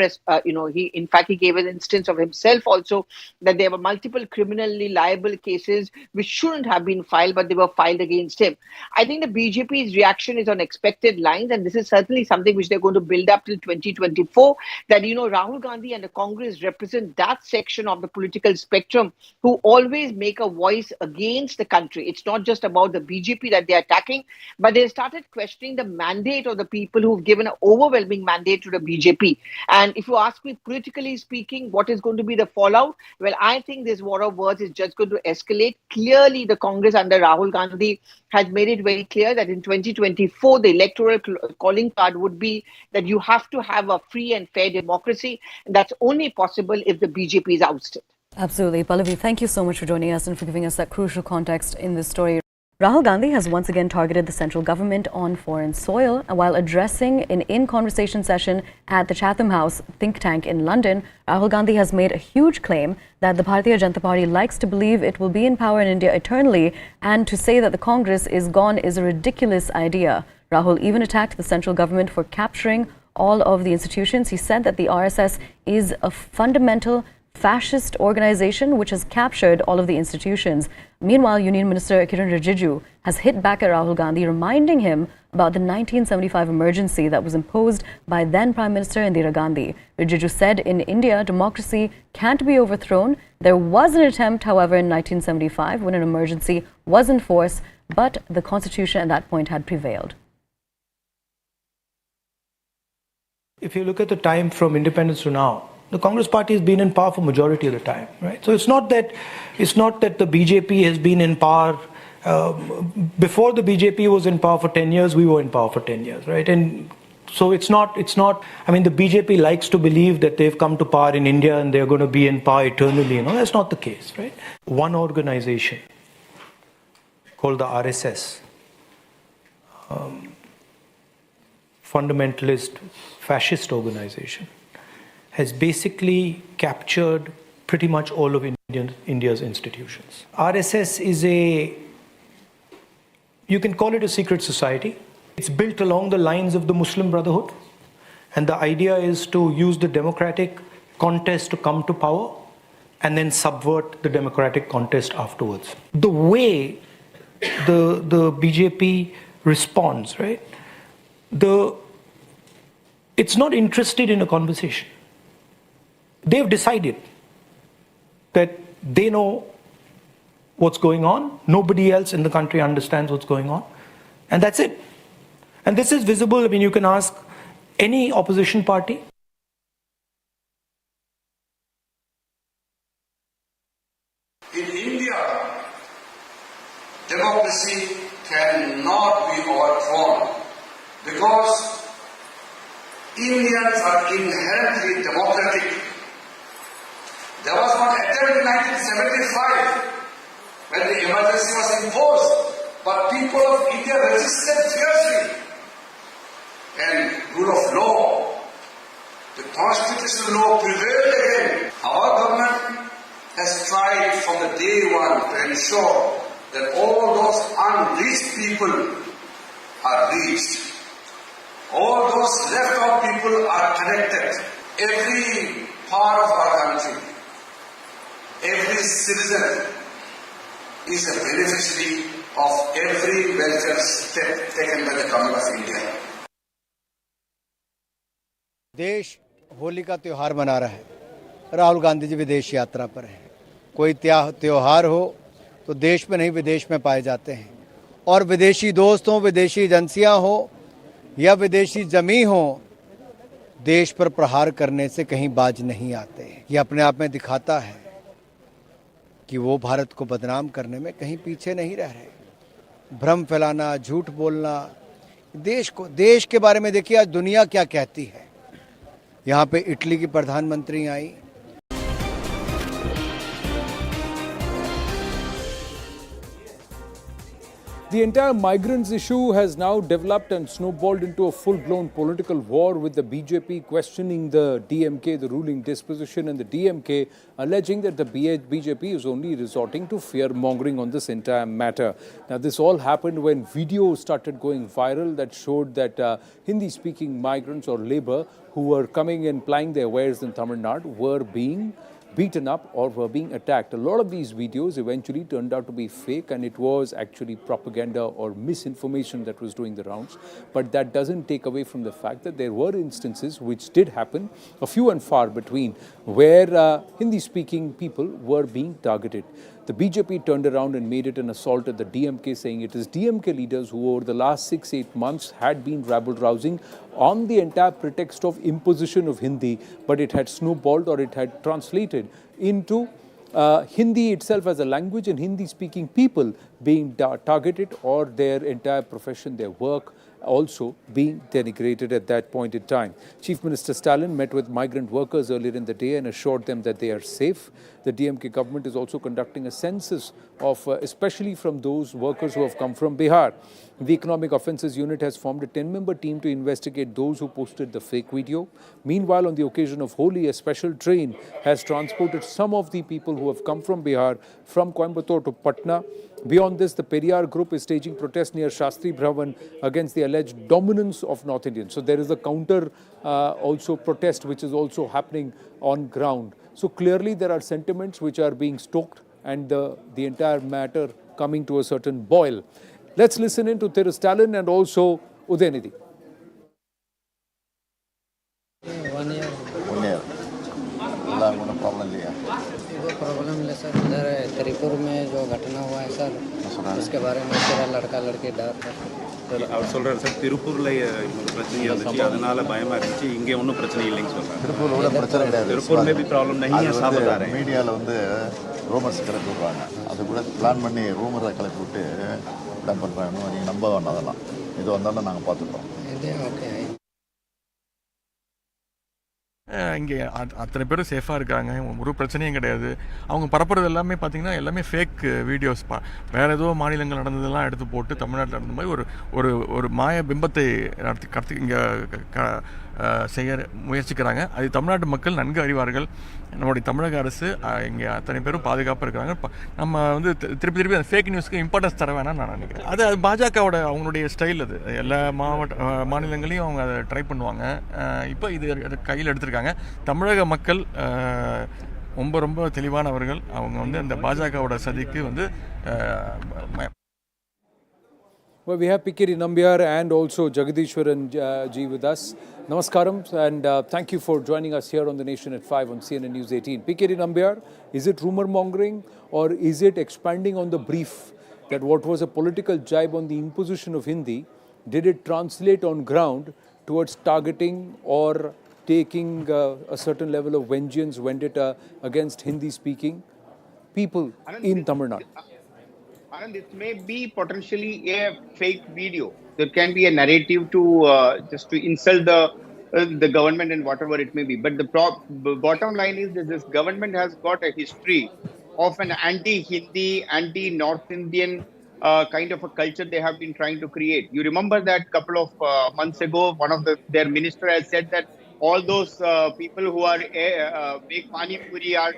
Speaker 10: he gave an instance of himself also, that there were multiple criminally liable cases which shouldn't have been filed, but they were filed against him. I think the BJP's reaction is on expected lines, and this is certainly something which they're going to build up till 2024, that Rahul Gandhi and the Congress represent that section of the political spectrum who always make a voice against the country. It's not just about the BJP that they're attacking, but they started questioning the mandate of the people who've given an overwhelming mandate to the BJP. And if you ask me, politically speaking, what is going to be the fallout? Well, I think this war of words is just going to escalate. Clearly, the Congress under Rahul Gandhi has made it very clear that in 2024, the electoral calling card would be that you have to have a free and fair democracy. And that's only possible if the BJP is ousted.
Speaker 9: Absolutely. Pallavi, thank you so much for joining us and for giving us that crucial context in this story. Rahul Gandhi has once again targeted the central government on foreign soil while addressing an in-conversation session at the Chatham House think tank in London. Rahul Gandhi has made a huge claim that the Bharatiya Janata Party likes to believe it will be in power in India eternally, and to say that the Congress is gone is a ridiculous idea. Rahul even attacked the central government for capturing all of the institutions. He said that the RSS is a fundamental fascist organization which has captured all of the institutions. Meanwhile, Union Minister Rijiju has hit back at Rahul Gandhi, reminding him about the 1975 emergency that was imposed by then Prime Minister Indira Gandhi. Rijiju said in India, democracy can't be overthrown. There was an attempt, however, in 1975 when an emergency was enforced, but the constitution at that point had prevailed.
Speaker 3: If you look at the time from independence to now, The Congress party has been in power for majority of the time, right? So it's not that the BJP has been in power. Before the BJP was in power for 10 years, we were in power for 10 years, right? And so it's not, I mean, the BJP likes to believe that they've come to power in India and they're going to be in power eternally. That's not the case, right? One organization called the RSS, fundamentalist fascist organization, has basically captured pretty much all of India's institutions. RSS is you can call it a secret society. It's built along the lines of the Muslim Brotherhood. And the idea is to use the democratic contest to come to power and then subvert the democratic contest afterwards. The way the BJP responds, right? It's not interested in a conversation. They've decided that they know what's going on. Nobody else in the country understands what's going on. And that's it. And this is visible. I mean, you can ask any opposition party.
Speaker 7: In India, democracy cannot be overthrown because Indians are inherently democratic. There was one attempt in 1975 when the emergency was imposed, but people of India resisted fiercely. And rule of law, the constitutional law prevailed again. Our government has tried from the day one to ensure that all those unreached people are reached. All those left out people are connected. Every part of our country, every citizen is a beneficiary of every welfare step taken by the government of India.
Speaker 8: देश होली का त्योहार मना रहा है। राहुल गांधी जी विदेश यात्रा पर हैं। कोई त्योहार हो तो देश में नहीं विदेश में पाए जाते हैं और विदेशी दोस्त हों, विदेशी एजेंसियां हो या विदेशी जमी हो, देश पर प्रहार करने से कहीं बाज नहीं आते। ये अपने आप में दिखाता है कि वो भारत को बदनाम करने में कहीं पीछे नहीं रह रहे। भ्रम फैलाना, झूठ बोलना, देश के बारे में देखिए आज दुनिया क्या कहती है। यहाँ पे इटली की प्रधानमंत्री आई।
Speaker 2: The entire migrants issue has now developed and snowballed into a full-blown political war, with the BJP questioning the DMK, the ruling disposition, and the DMK alleging that the BJP is only resorting to fear-mongering on this entire matter. Now, this all happened when videos started going viral that showed that Hindi-speaking migrants or labour who were coming and plying their wares in Tamil Nadu were being beaten up or were being attacked. A lot of these videos eventually turned out to be fake, and it was actually propaganda or misinformation that was doing the rounds. But that doesn't take away from the fact that there were instances which did happen, a few and far between, where Hindi-speaking people were being targeted. The BJP turned around and made it an assault at the DMK, saying it is DMK leaders who over the last 6-8 months had been rabble-rousing on the entire pretext of imposition of Hindi, but it had snowballed or it had translated into Hindi itself as a language and Hindi-speaking people being targeted, or their entire profession, their work, also being denigrated at that point in time. Chief Minister Stalin met with migrant workers earlier in the day and assured them that they are safe. The DMK government is also conducting a census of especially from those workers who have come from Bihar. The Economic Offences Unit has formed a 10-member team to investigate those who posted the fake video. Meanwhile, on the occasion of Holi, a special train has transported some of the people who have come from Bihar from Coimbatore to Patna. Beyond this, the Periyar group is staging protests near Shastri Bhavan against the alleged dominance of North Indians. So there is a counter also protest which is also happening on ground. So clearly there are sentiments which are being stoked and the entire matter coming to a certain boil. Let's listen in to Thiru Stalin and also Udayanidhi.
Speaker 12: 1 year.
Speaker 13: 1 year.
Speaker 12: Problem ले sir, इधर त्रिपुर में जो घटना हुआ है sir, उसके बारे में पूरा लड़का लड़की डर है।
Speaker 13: அவர் சொல்றாரு சார் திருப்பூர்ல பிரச்சனை இருந்துச்சு அதனால பயமா இருந்துச்சு இங்கே ஒன்றும் பிரச்சனை இல்லைன்னு சொல்றாரு
Speaker 14: திருப்பூரோட பிரச்சனை கிடையாது
Speaker 13: திருப்பூர் में भी प्रॉब्लम नहीं है सब बता रहे हैं
Speaker 14: மீடியால வந்து ரூமர்ஸ் கிளப்பி விடுறாங்க அது கூட பிளான் பண்ணி ரூமரை கிளப்பி விட்டு இடம் பண்றாங்க நீங்க நம்ப வேண்டாம் அதெல்லாம் இது வந்தாலும் நாங்கள் பார்த்துட்டோம்
Speaker 15: இங்கே அத்தனை பேரும் சேஃபாக இருக்காங்க ஒரு பிரச்சனையும் கிடையாது அவங்க பரப்புறது எல்லாமே பார்த்தீங்கன்னா எல்லாமே ஃபேக் வீடியோஸ் வேறு ஏதோ மாநிலங்கள் நடந்ததெல்லாம் எடுத்து போட்டு தமிழ்நாட்டில் நடந்த மாதிரி ஒரு ஒரு மாய பிம்பத்தை இங்கே செய்ய முயற்சிக்கிறாங்க அது தமிழ்நாட்டு மக்கள் நன்கு அறிவார்கள் நம்முடைய தமிழக அரசு இங்கே அத்தனை பேரும் பாதுகாப்பாக இருக்கிறாங்க நம்ம வந்து திருப்பி அந்த ஃபேக் நியூஸ்க்கு இம்பார்ட்டன்ஸ் தர வேணாம்னு நான் நினைக்கிறேன் அது பாஜகவோட அவங்களுடைய ஸ்டைல் அது எல்லா மாநிலங்களையும் அவங்க அதை ட்ரை பண்ணுவாங்க இப்போ இது கையில் எடுத்திருக்காங்க தமிழக மக்கள் ரொம்ப ரொம்ப தெளிவானவர்கள் அவங்க வந்து அந்த பாஜகவோட சதிக்கு வந்து
Speaker 2: Well, we have P.K. Nambiar and also Jagadishwaran ji with us. Namaskaram and thank you for joining us here on The Nation at 5 on CNN News 18. P.K. Nambiar, is it rumor mongering or is it expanding on the brief that what was a political jibe on the imposition of Hindi, did it translate on ground towards targeting or taking a certain level of vengeance, vendetta against Hindi-speaking people in Tamil Nadu?
Speaker 16: And this may be potentially a fake video. There can be a narrative to just to insult the government and whatever it may be. But the bottom line is that this government has got a history of an anti-Hindi, anti-North Indian kind of a culture they have been trying to create. You remember that couple of months ago, one of their minister has said that all those people who are make Pani Puri are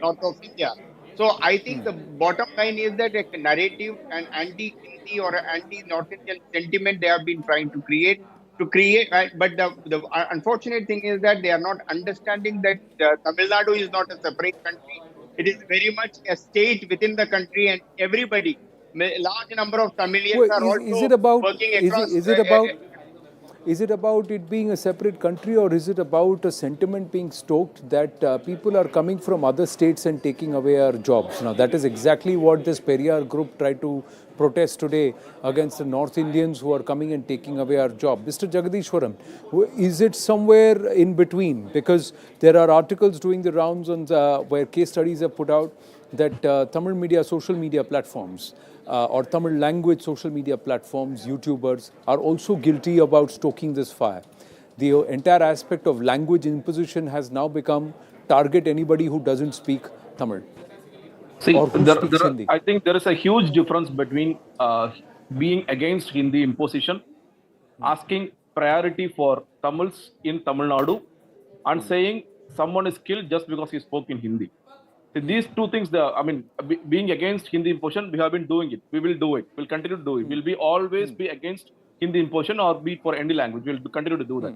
Speaker 16: north of India. So I think the bottom line is that a narrative, an anti-Hindi or anti-North Indian sentiment they have been trying to create. But the unfortunate thing is that they are not understanding that Tamil Nadu is not a separate country. It is very much a state within the country, and everybody, large number of Tamilians are also working across.
Speaker 2: Is it about it being a separate country, or is it about a sentiment being stoked that people are coming from other states and taking away our jobs? Now, that is exactly what this Periyar group tried to protest today against the North Indians who are coming and taking away our job. Mr. Jagadishwaram, is it somewhere in between? Because there are articles doing the rounds on where case studies are put out that Tamil media, social media platforms, or Tamil language social media platforms, YouTubers, are also guilty about stoking this fire. The entire aspect of language imposition has now become target anybody who doesn't speak Tamil.
Speaker 17: See, I think there is a huge difference between being against Hindi imposition, asking priority for Tamils in Tamil Nadu, and saying someone is killed just because he spoke in Hindi. These two things, being against Hindi imposition, we have been doing it. We will do it. We'll continue to do it. We'll be always be against Hindi imposition or be for any language. We'll continue to do that.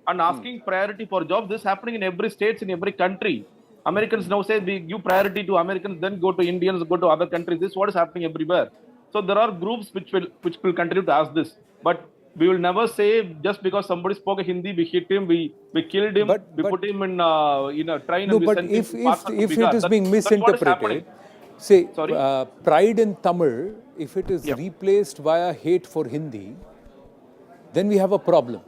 Speaker 17: And asking priority for jobs, this is happening in every state, in every country. Americans now say we give priority to Americans, then go to Indians, go to other countries. This is what is happening everywhere. So there are groups which will continue to ask this. But we will never say just because somebody spoke Hindi, we hit him, we killed him, we put him in a train.
Speaker 2: No, and we sent him if it is being misinterpreted, say pride in Tamil, if it is replaced via hate for Hindi, then we have a problem,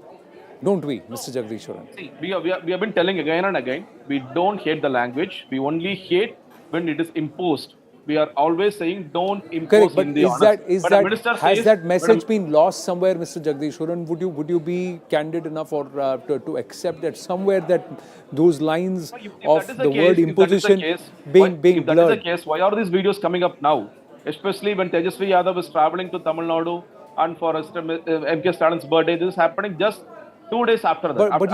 Speaker 2: don't we, Mr. Jagadishwaran?
Speaker 17: See, we have been telling again and again, we don't hate the language, we only hate when it is imposed. We are always saying don't impose Hindi on us.
Speaker 2: Has that message been lost somewhere, Mr. Jagadishwaran? Would you be candid enough or to accept that somewhere that those lines of the word imposition being blurred?
Speaker 17: If that is the case, why are these videos coming up now? Especially when Tejasvi Yadav is traveling to Tamil Nadu and for MK Stalin's birthday, this is happening just 2 days after that.
Speaker 2: But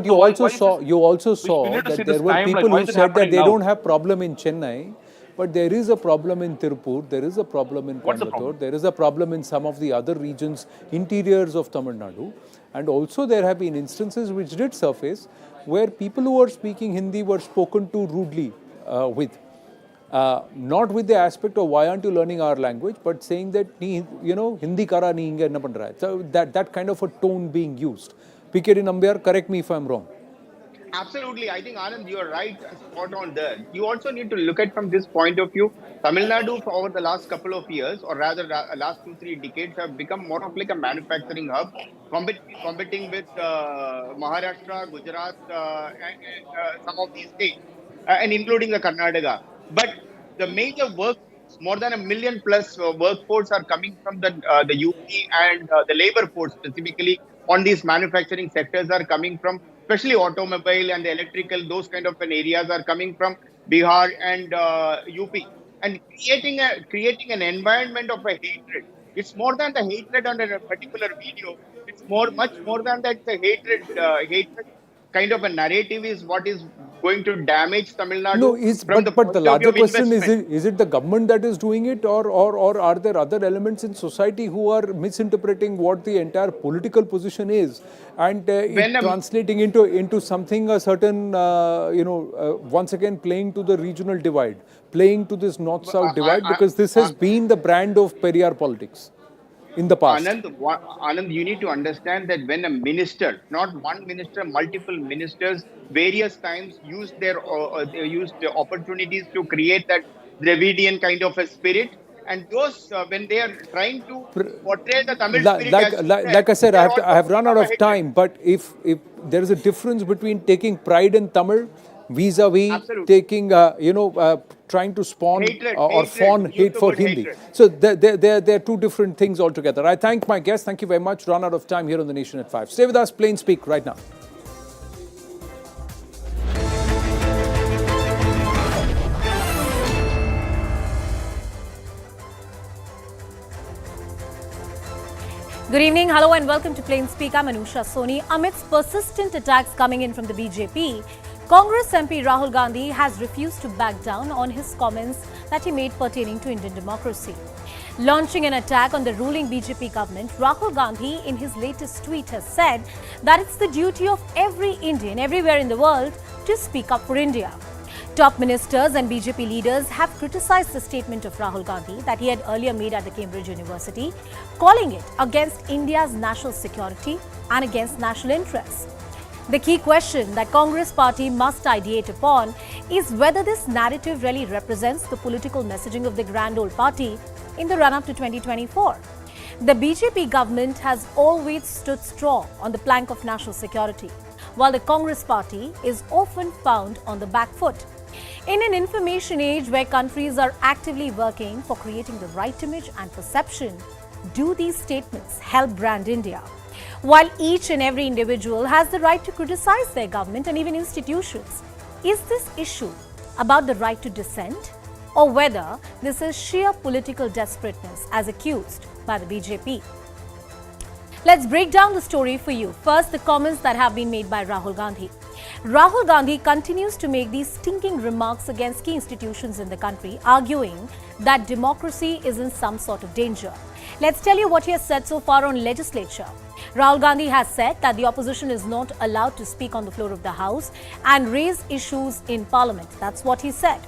Speaker 2: you also saw that there were people who said that they don't have problem in Chennai. But there is a problem in Tirupur, there is a problem in Coimbatore, there is a problem in some of the other regions, interiors of Tamil Nadu. And also there have been instances which did surface where people who were speaking Hindi were spoken to rudely with. Not with the aspect of why aren't you learning our language, but saying that, Hindi kara nahi inga enna pandra hai. So that kind of a tone being used. P.K. Nambiar, correct me if I'm wrong.
Speaker 16: Absolutely. I think, Anand, you're right, spot on there. You also need to look at from this point of view. Tamil Nadu, for over the last couple of years, or rather last 2-3 decades, have become more of like a manufacturing hub, competing with Maharashtra, Gujarat, some of these states, and including the Karnataka. But the major workforce, more than 1 million plus workforce, are coming from the UP, and the labor force specifically on these manufacturing sectors are coming from, especially automobile and the electrical, those kind of an areas are coming from Bihar and UP, and creating an environment of a hatred. It's more than the hatred on a particular video. It's much more than that. The hatred kind of a narrative is what is going to damage Tamil Nadu
Speaker 2: No,
Speaker 16: from the
Speaker 2: but the
Speaker 16: point of view
Speaker 2: larger
Speaker 16: of
Speaker 2: question
Speaker 16: investment.
Speaker 2: is it the government that is doing it, or are there other elements in society who are misinterpreting what the entire political position is, and translating into something a certain once again playing to the regional divide, playing to this north-south divide, because this has been the brand of Periyar politics in the past.
Speaker 16: Anand, you need to understand that when a minister, not one minister, multiple ministers, various times used they used the opportunities to create that Dravidian kind of a spirit, and those when they are trying to portray the Tamil spirit
Speaker 2: Like I said, I have run out of time. But if there is a difference between taking pride in Tamil vis-a-vis taking trying to spawn or fawn hate for Hindi. So there are two different things altogether. I thank my guests. Thank you very much. Run out of time here on The Nation at 5. Stay with us. Plain Speak right now.
Speaker 18: Good evening, hello and welcome to Plain Speak. I'm Anusha Soni. Amidst persistent attacks coming in from the BJP, Congress MP Rahul Gandhi has refused to back down on his comments that he made pertaining to Indian democracy. Launching an attack on the ruling BJP government, Rahul Gandhi in his latest tweet has said that it's the duty of every Indian everywhere in the world to speak up for India. Top ministers and BJP leaders have criticized the statement of Rahul Gandhi that he had earlier made at the Cambridge University, calling it against India's national security and against national interests. The key question that Congress party must ideate upon is whether this narrative really represents the political messaging of the grand old party in the run-up to 2024. The BJP government has always stood strong on the plank of national security, while the Congress party is often found on the back foot. In an information age where countries are actively working for creating the right image and perception, do these statements help brand India? While each and every individual has the right to criticize their government and even institutions, is this issue about the right to dissent, or whether this is sheer political desperateness as accused by the BJP? Let's break down the story for you. First, the comments that have been made by Rahul Gandhi. Rahul Gandhi continues to make these stinking remarks against key institutions in the country, arguing that democracy is in some sort of danger. Let's tell you what he has said so far on legislature. Rahul Gandhi has said that the opposition is not allowed to speak on the floor of the House and raise issues in Parliament. That's what he said.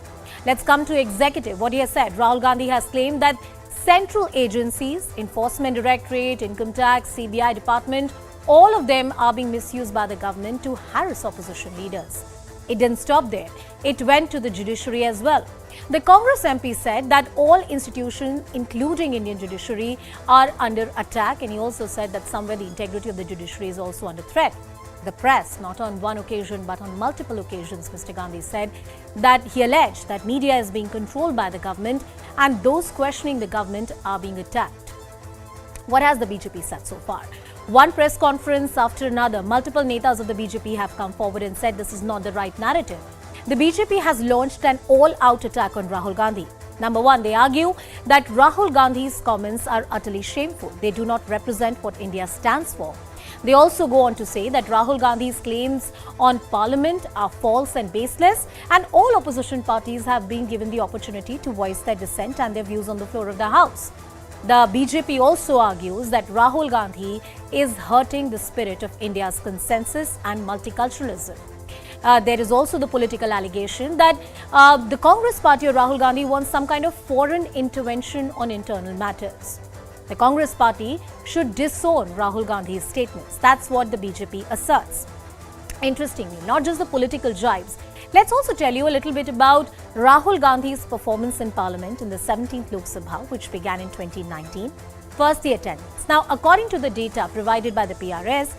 Speaker 18: Let's come to executive. What he has said. Rahul Gandhi has claimed that central agencies, Enforcement Directorate, Income Tax, CBI Department, all of them are being misused by the government to harass opposition leaders. It didn't stop there. It went to the judiciary as well. The Congress MP said that all institutions, including Indian judiciary, are under attack, and he also said that somewhere the integrity of the judiciary is also under threat. The press, not on one occasion but on multiple occasions, Mr. Gandhi said that he alleged that media is being controlled by the government and those questioning the government are being attacked. What has the BJP said so far? One press conference after another, multiple netas of the BJP have come forward and said this is not the right narrative. The BJP has launched an all-out attack on Rahul Gandhi. Number one, they argue that Rahul Gandhi's comments are utterly shameful. They do not represent what India stands for. They also go on to say that Rahul Gandhi's claims on Parliament are false and baseless, and all opposition parties have been given the opportunity to voice their dissent and their views on the floor of the House. The BJP also argues that Rahul Gandhi is hurting the spirit of India's consensus and multiculturalism. There is also the political allegation that the Congress party or Rahul Gandhi wants some kind of foreign intervention on internal matters. The Congress party should disown Rahul Gandhi's statements. That's what the BJP asserts. Interestingly, not just the political jibes, let's also tell you a little bit about Rahul Gandhi's performance in Parliament in the 17th Lok Sabha, which began in 2019. First, the attendance. Now, according to the data provided by the PRS,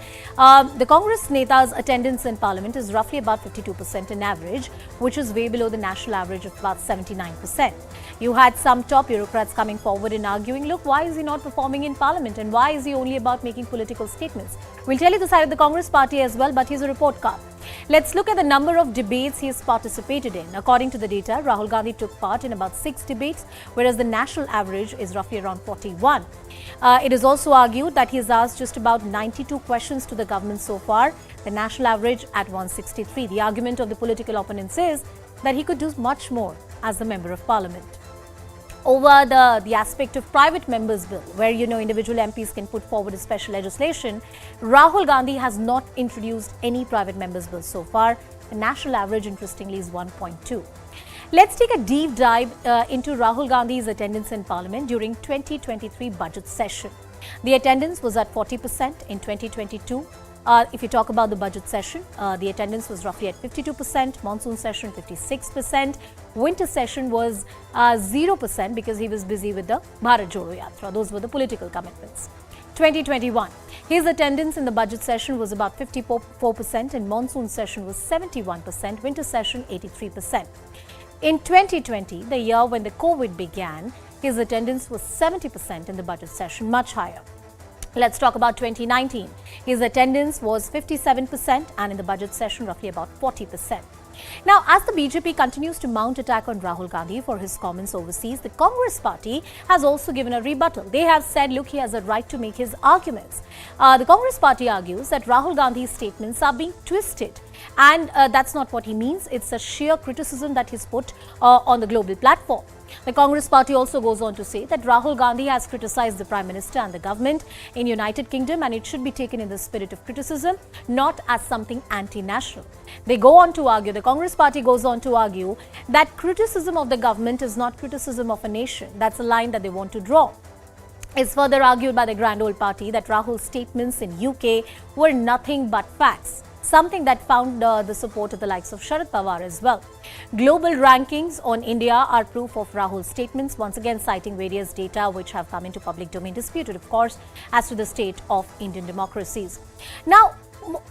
Speaker 18: the Congress Neta's attendance in Parliament is roughly about 52% in average, which is way below the national average of about 79%. You had some top bureaucrats coming forward and arguing, look, why is he not performing in Parliament and why is he only about making political statements? We'll tell you the side of the Congress party as well, but here's a report card. Let's look at the number of debates he has participated in. According to the data, Rahul Gandhi took part in about 6 debates, whereas the national average is roughly around 41. It is also argued that he has asked just about 92 questions to the government so far, the national average at 163. The argument of the political opponents is that he could do much more as the Member of Parliament. Over the aspect of private members' bill, where individual MPs can put forward a special legislation, Rahul Gandhi has not introduced any private members' bill so far. The national average, interestingly, is 1.2. Let's take a deep dive into Rahul Gandhi's attendance in Parliament during 2023 budget session. The attendance was at 40% in 2022. If you talk about the budget session, the attendance was roughly at 52%, monsoon session 56%, winter session was 0% because he was busy with the Bharat Jodo Yatra. Those were the political commitments. 2021, his attendance in the budget session was about 54% and monsoon session was 71%, winter session 83%. In 2020, the year when the COVID began, his attendance was 70% in the budget session, much higher. Let's talk about 2019. His attendance was 57% and in the budget session roughly about 40%. Now, as the BJP continues to mount attack on Rahul Gandhi for his comments overseas, the Congress party has also given a rebuttal. They have said, look, he has a right to make his arguments. The Congress party argues that Rahul Gandhi's statements are being twisted. And that's not what he means. It's a sheer criticism that he's put on the global platform. The Congress party also goes on to say that Rahul Gandhi has criticized the Prime Minister and the government in United Kingdom and it should be taken in the spirit of criticism, not as something anti-national. They go on to argue, the Congress party goes on to argue that criticism of the government is not criticism of a nation. That's a line that they want to draw. It's further argued by the Grand Old Party that Rahul's statements in UK were nothing but facts, something that found the support of the likes of Sharad Pawar as well. Global rankings on India are proof of Rahul's statements, once again citing various data which have come into public domain, disputed, of course, as to the state of Indian democracies. Now,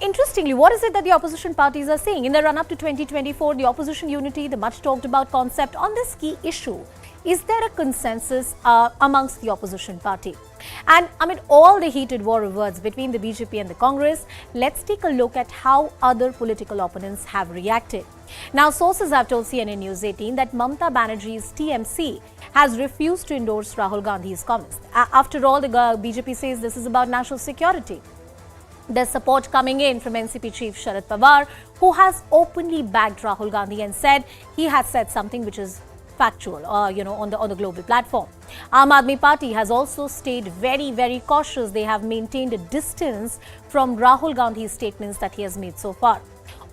Speaker 18: interestingly, what is it that the opposition parties are saying? In the run-up to 2024, the opposition unity, the much talked about concept on this key issue, is there a consensus amongst the opposition party? And amid all the heated war of words between the BJP and the Congress, let's take a look at how other political opponents have reacted. Now, sources have told CNN News 18 that Mamata Banerjee's TMC has refused to endorse Rahul Gandhi's comments. After all, the BJP says this is about national security. There's support coming in from NCP chief Sharad Pawar, who has openly backed Rahul Gandhi and said he has said something which is factual, on the global platform. Aam Aadmi Party has also stayed very, very cautious. They have maintained a distance from Rahul Gandhi's statements that he has made so far.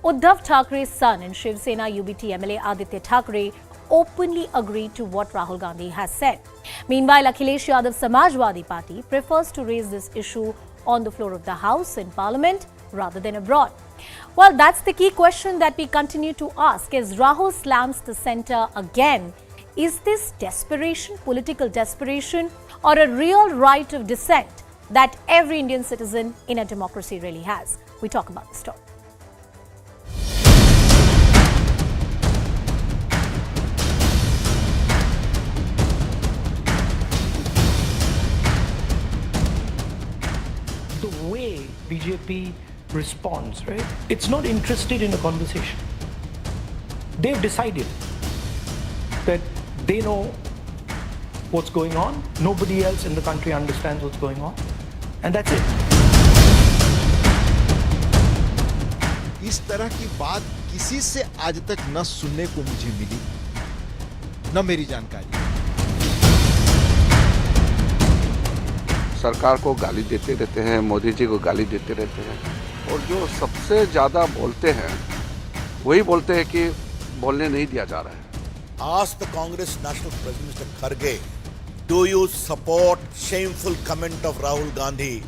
Speaker 18: Uddhav Thackeray's son and Shiv Sena UBT MLA Aditya Thackeray openly agreed to what Rahul Gandhi has said. Meanwhile, Akhilesh Yadav Samajwadi Party prefers to raise this issue on the floor of the House in Parliament rather than abroad. Well, that's the key question that we continue to ask as Rahul slams the centre again. Is this desperation, political desperation, or a real right of dissent that every Indian citizen in a democracy really has? We talk about the story.
Speaker 3: The way BJP responds, right? It's not interested in a conversation. They've decided that they know what's going on. Nobody else in the country understands what's going on. And that's it.
Speaker 19: इस तरह की बात किसी से आज तक न सुनने को मुझे मिली, न मेरी जानकारी।
Speaker 20: सरकार को गाली देते रहते हैं, मोदी जी को गाली देते रहते हैं और जो सबसे ज्यादा बोलते हैं वही बोलते हैं कि बोलने नहीं दिया जा रहा है।
Speaker 19: Ask the Congress National President Mr. Kharge, do you support shameful comment of Rahul Gandhi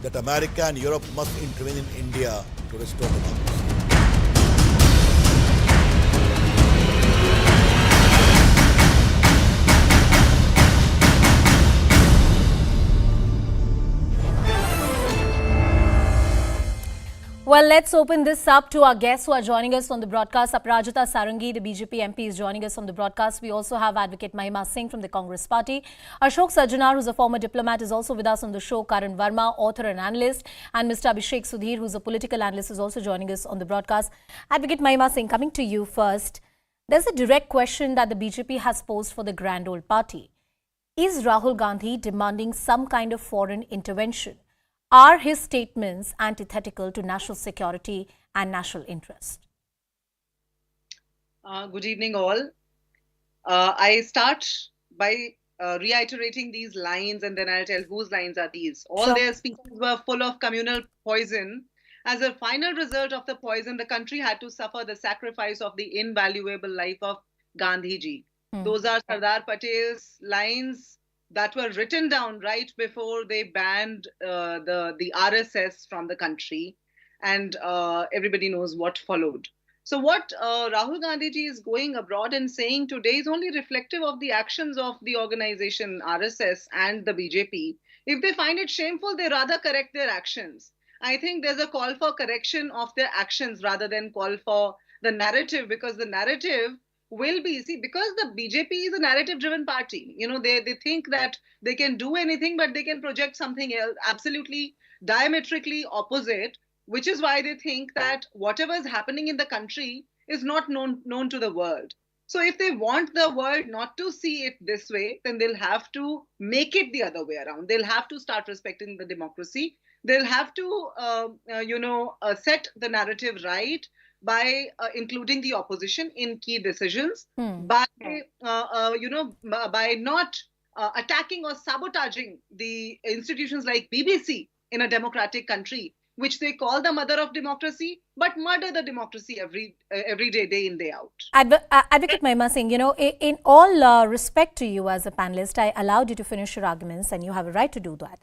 Speaker 19: that America and Europe must intervene in India to restore democracy?
Speaker 18: Well, let's open this up to our guests who are joining us on the broadcast. Aparajita Sarangi, the BJP MP, is joining us on the broadcast. We also have Advocate Mahima Singh from the Congress Party. Ashok Sajjanar, who's a former diplomat, is also with us on the show. Karan Verma, author and analyst. And Mr. Abhishek Sudhir, who's a political analyst, is also joining us on the broadcast. Advocate Mahima Singh, coming to you first. There's a direct question that the BJP has posed for the grand old party. Is Rahul Gandhi demanding some kind of foreign intervention? Are his statements antithetical to national security and national interest?
Speaker 21: Good evening, all. I start by reiterating these lines, and then I'll tell whose lines are these. All their speeches were full of communal poison. As a final result of the poison, the country had to suffer the sacrifice of the invaluable life of Gandhiji. Those are Sardar Patel's lines that were written down right before they banned the RSS from the country, and everybody knows what followed. So what Rahul Gandhi is going abroad and saying today is only reflective of the actions of the organization RSS and the BJP. If they find it shameful, they rather correct their actions. I think there's a call for correction of their actions rather than call for the narrative, because the narrative will be, see, because the BJP is a narrative-driven party. You know, they think that they can do anything, but they can project something else, absolutely diametrically opposite, which is why they think that whatever is happening in the country is not known to the world. So if they want the world not to see it this way, then they'll have to make it the other way around. They'll have to start respecting the democracy. They'll have to, set the narrative right by including the opposition in key decisions, by not attacking or sabotaging the institutions like BBC in a democratic country, which they call the mother of democracy, but murder the democracy every day, day in, day out.
Speaker 18: Advocate Mahima Singh, you know, in all respect to you as a panelist, I allowed you to finish your arguments, and you have a right to do that.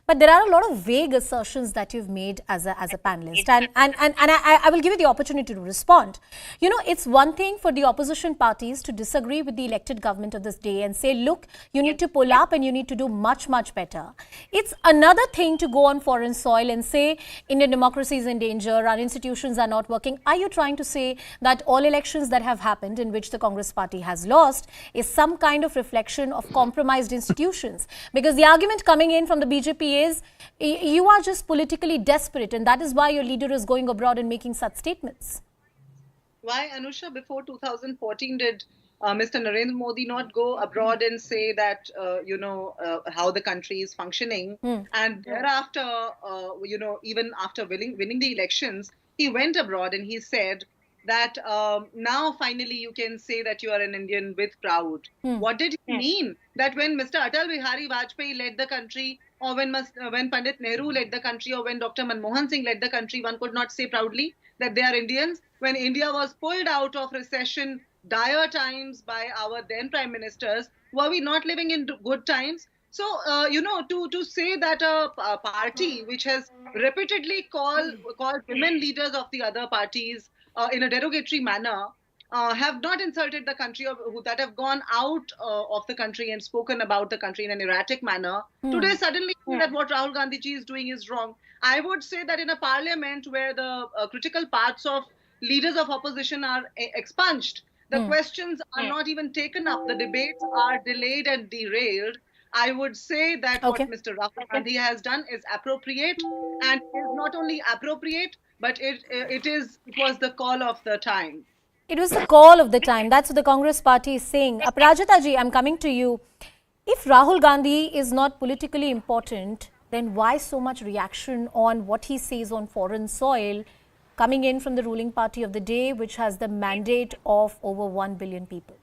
Speaker 18: But there are a lot of vague assertions that you've made as a panelist, and I will give you the opportunity to respond. You know, it's one thing for the opposition parties to disagree with the elected government of this day and say, look, you need to pull up and you need to do much, much better. It's another thing to go on foreign soil and say Indian democracy is in danger, our institutions are not working. Are you trying to say that all elections that have happened in which the Congress party has lost is some kind of reflection of compromised institutions? Because the argument coming in from the BJP is you are just politically desperate, and that is why your leader is going abroad and making such statements.
Speaker 21: Why, Anusha, before 2014 did Mr. Narendra Modi not go abroad and say that, how the country is functioning? And thereafter, even after winning the elections, he went abroad and he said that now finally you can say that you are an Indian with proud. What did he mean? That when Mr. Atal Bihari Vajpayee led the country, or when Pandit Nehru led the country, or when Dr. Manmohan Singh led the country, one could not say proudly that they are Indians? When India was pulled out of recession, dire times by our then prime ministers, were we not living in good times? So, to say that a party which has repeatedly called women leaders of the other parties in a derogatory manner, have not insulted the country, or that have gone out of the country and spoken about the country in an erratic manner, today suddenly that what Rahul Gandhi ji is doing is wrong. I would say that in a parliament where the critical parts of leaders of opposition are expunged, the questions are not even taken up, the debates are delayed and derailed, I would say that what Mr. Rahul Gandhi has done is appropriate, and is not only appropriate, but it was the call of the time.
Speaker 18: It was the call of the time. That's what the Congress party is saying. Aparajita ji, I'm coming to you. If Rahul Gandhi is not politically important, then why so much reaction on what he says on foreign soil coming in from the ruling party of the day, which has the mandate of over 1 billion people?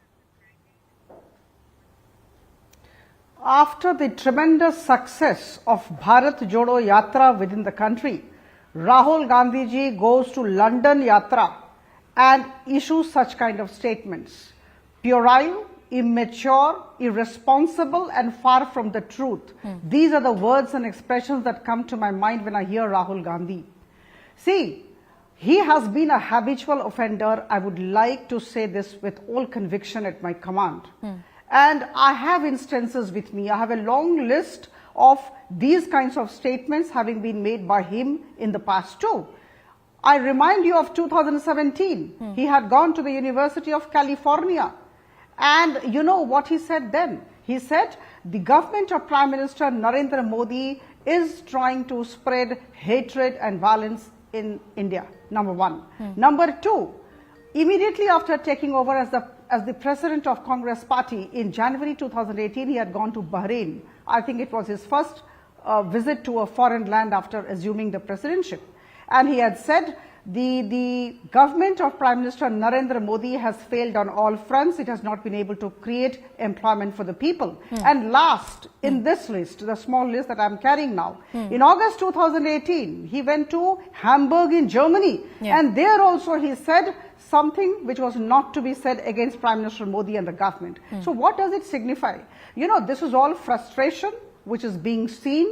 Speaker 22: After the tremendous success of Bharat Jodo Yatra within the country, Rahul Gandhi ji goes to London Yatra and issues such kind of statements. Puerile, immature, irresponsible, and far from the truth. These are the words and expressions that come to my mind when I hear Rahul Gandhi. See, he has been a habitual offender. I would like to say this with all conviction at my command. And I have instances with me. I have a long list of these kinds of statements having been made by him in the past too. I remind you of 2017. He had gone to the University of California. And you know what he said then? He said the government of Prime Minister Narendra Modi is trying to spread hatred and violence in India, number one. Number two, immediately after taking over as the president of Congress party in January 2018, he had gone to Bahrain. I think it was his first visit to a foreign land after assuming the presidency. And he had said the government of Prime Minister Narendra Modi has failed on all fronts. It has not been able to create employment for the people. And last in this list, the small list that I'm carrying now, in August 2018, he went to Hamburg in Germany. And there also he said something which was not to be said against Prime Minister Modi and the government. So what does it signify? You know, this is all frustration which is being seen,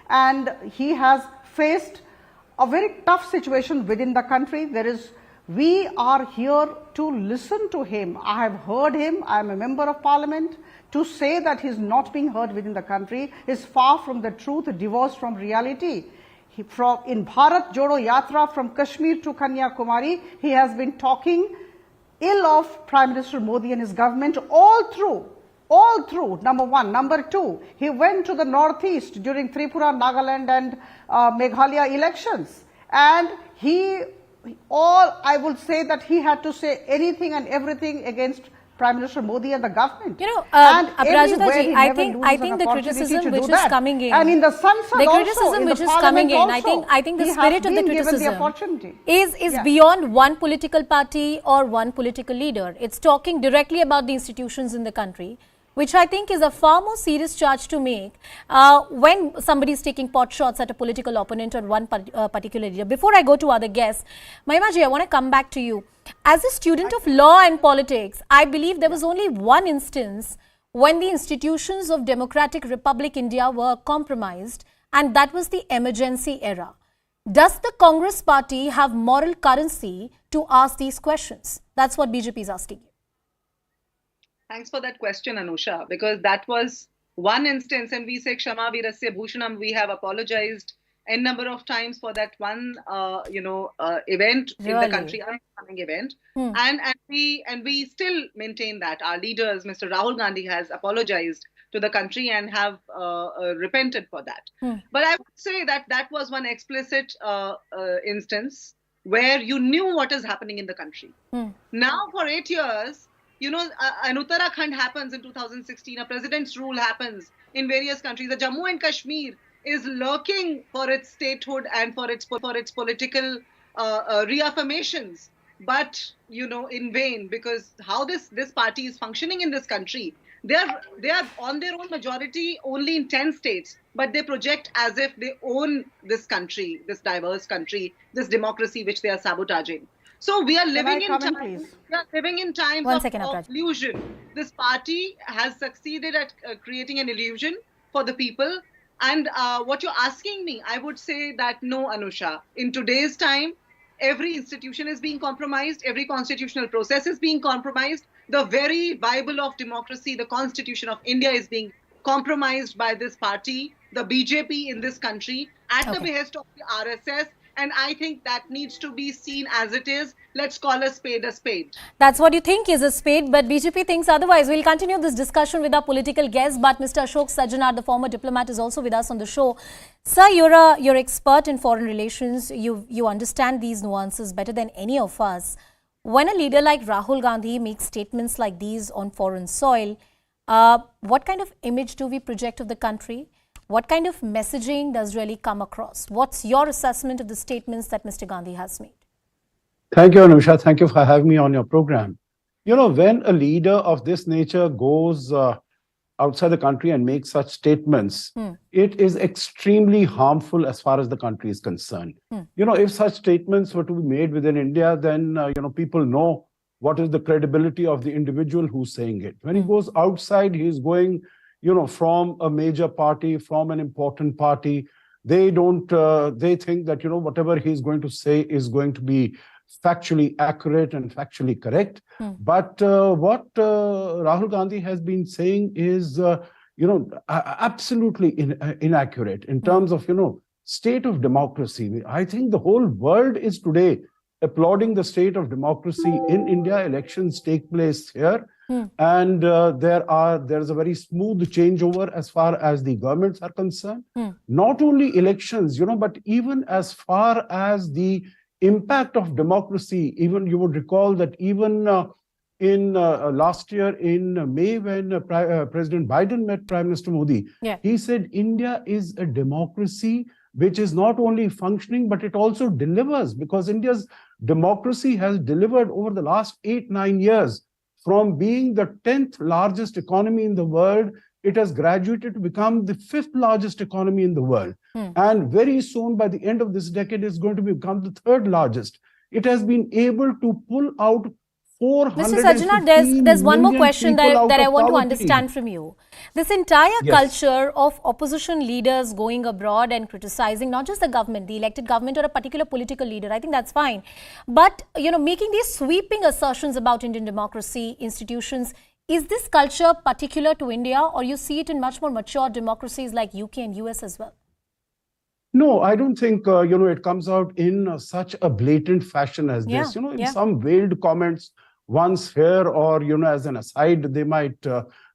Speaker 22: and he has faced a very tough situation within the country. We are here to listen to him. I have heard him. I am a member of parliament. To say that he is not being heard within the country is far from the truth, divorced from reality. In Bharat Jodo Yatra from Kashmir to Kanyakumari, he has been talking ill of Prime Minister Modi and his government all through, number one. Number two, he went to the northeast during Tripura, Nagaland and Meghalaya elections, and I would say that he had to say anything and everything against Prime Minister Modi and the government.
Speaker 18: You know,
Speaker 22: and
Speaker 18: Aprajitaji, I think the criticism which is coming in,
Speaker 22: and in the Sansad
Speaker 18: the criticism which is coming in, I think the spirit of the criticism is beyond one political party or one political leader. It's talking directly about the institutions in the country, which I think is a far more serious charge to make when somebody is taking pot shots at a political opponent or one particular leader. Before I go to other guests, Mahima-ji, I want to come back to you. As a student of law and politics, I believe there was only one instance when the institutions of Democratic Republic India were compromised, and that was the emergency era. Does the Congress party have moral currency to ask these questions? That's what BJP is asking you.
Speaker 21: Thanks for that question, Anusha, because that was one instance, and we say Kshama Virasya Bhushanam. We have apologized n number of times for that one, event in the country, upcoming event, and we still maintain that our leaders, Mr. Rahul Gandhi, has apologized to the country and have repented for that. But I would say that was one explicit instance where you knew what is happening in the country. Now, for 8 years, you know, an Uttarakhand happens in 2016, a president's rule happens in various countries. The Jammu and Kashmir is lurking for its statehood and for its political reaffirmations, but you know, in vain, because how this party is functioning in this country, they are on their own majority only in 10 states, but they project as if they own this country, this diverse country, this democracy which they are sabotaging. So we are living in times of illusion. This party has succeeded at creating an illusion for the people. And what you're asking me, I would say that no, Anusha. In today's time, every institution is being compromised. Every constitutional process is being compromised. The very Bible of democracy, the Constitution of India, is being compromised by this party, the BJP in this country, at the behest of the RSS. And I think that needs to be seen as it is. Let's call a spade a spade.
Speaker 18: That's what you think is a spade, but BJP thinks otherwise. We'll continue this discussion with our political guests, but Mr. Ashok Sajjanar, the former diplomat, is also with us on the show. Sir, you're expert in foreign relations. You understand these nuances better than any of us. When a leader like Rahul Gandhi makes statements like these on foreign soil, what kind of image do we project of the country? What kind of messaging does really come across? What's your assessment of the statements that Mr. Gandhi has made?
Speaker 1: Thank you, Anusha. Thank you for having me on your program. You know, when a leader of this nature goes outside the country and makes such statements, it is extremely harmful as far as the country is concerned. You know, if such statements were to be made within India, then, people know what is the credibility of the individual who's saying it. When he goes outside, he's going from a major party, from an important party. They think that, whatever he's going to say is going to be factually accurate and factually correct. But what Rahul Gandhi has been saying is, absolutely inaccurate in terms of, state of democracy. I think the whole world is today applauding the state of democracy in India. Elections take place here. And there's a very smooth changeover as far as the governments are concerned. Not only elections, but even as far as the impact of democracy. Even you would recall that even in last year in May, when President Biden met Prime Minister Modi, he said India is a democracy which is not only functioning, but it also delivers, because India's democracy has delivered over the last 8-9 years. From being the 10th largest economy in the world, it has graduated to become the 5th largest economy in the world. And very soon, by the end of this decade, it's going to become the 3rd largest. It has been able to pull out
Speaker 18: Mr. Sajjanar, there's one more question that I want to understand from you. This entire culture of opposition leaders going abroad and criticizing not just the government, the elected government or a particular political leader, I think that's fine. But, making these sweeping assertions about Indian democracy, institutions, is this culture particular to India, or you see it in much more mature democracies like UK and US as well?
Speaker 1: No, I don't think, it comes out in such a blatant fashion as this. In some veiled comments, once here or, as an aside, they might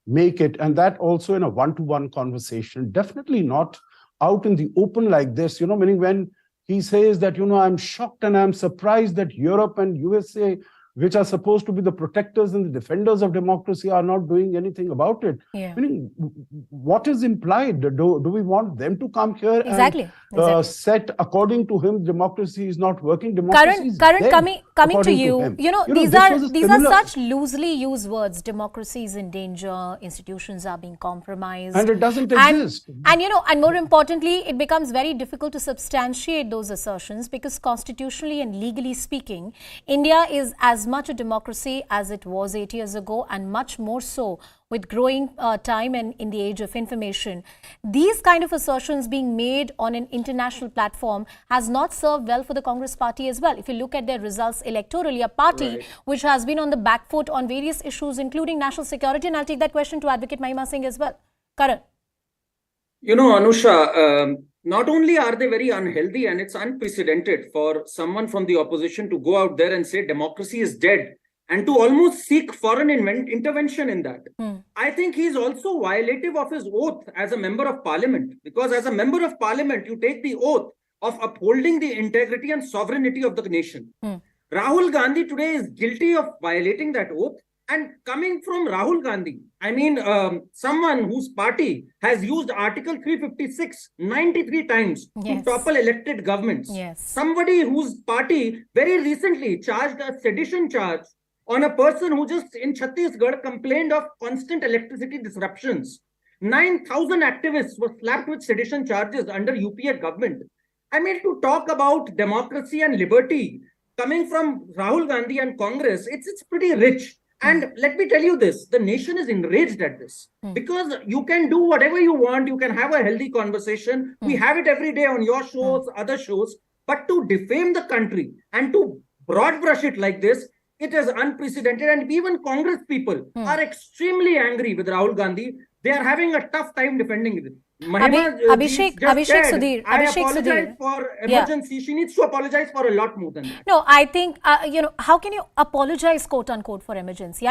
Speaker 1: make it. And that also in a one-to-one conversation, definitely not out in the open like this, meaning when he says that, I'm shocked and I'm surprised that Europe and USA, which are supposed to be the protectors and the defenders of democracy, are not doing anything about it. Meaning, what is implied? Do we want them to come here and set, according to him, democracy is not working? Democracy
Speaker 18: coming to you, these are such loosely used words. Democracy is in danger. Institutions are being compromised,
Speaker 1: and it doesn't exist.
Speaker 18: And more importantly, it becomes very difficult to substantiate those assertions, because constitutionally and legally speaking, India is as much a democracy as it was 8 years ago, and much more so with growing time and in the age of information. These kind of assertions being made on an international platform has not served well for the Congress party as well. If you look at their results electorally, a party which has been on the back foot on various issues, including national security. And I'll take that question to Advocate Mahima Singh as well. Karan.
Speaker 4: Anusha, not only are they very unhealthy, and it's unprecedented for someone from the opposition to go out there and say democracy is dead and to almost seek foreign intervention in that. I think he's also violative of his oath as a member of parliament, because as a member of parliament, you take the oath of upholding the integrity and sovereignty of the nation. Rahul Gandhi today is guilty of violating that oath. And coming from Rahul Gandhi, someone whose party has used Article 356 93 times to topple elected governments. Somebody whose party very recently charged a sedition charge on a person who just in Chhattisgarh complained of constant electricity disruptions. 9,000 activists were slapped with sedition charges under UPA government. To talk about democracy and liberty coming from Rahul Gandhi and Congress, it's pretty rich. And let me tell you this, the nation is enraged at this, because you can do whatever you want. You can have a healthy conversation. We have it every day on your shows, other shows. But to defame the country and to broad brush it like this, it is unprecedented. And even Congress people are extremely angry with Rahul Gandhi. They are having a tough time defending it.
Speaker 18: Abhishek Sudhir.
Speaker 4: I apologize for emergency. She needs to apologize for a lot more than that.
Speaker 18: No, I think, how can you apologize, quote unquote, for emergency?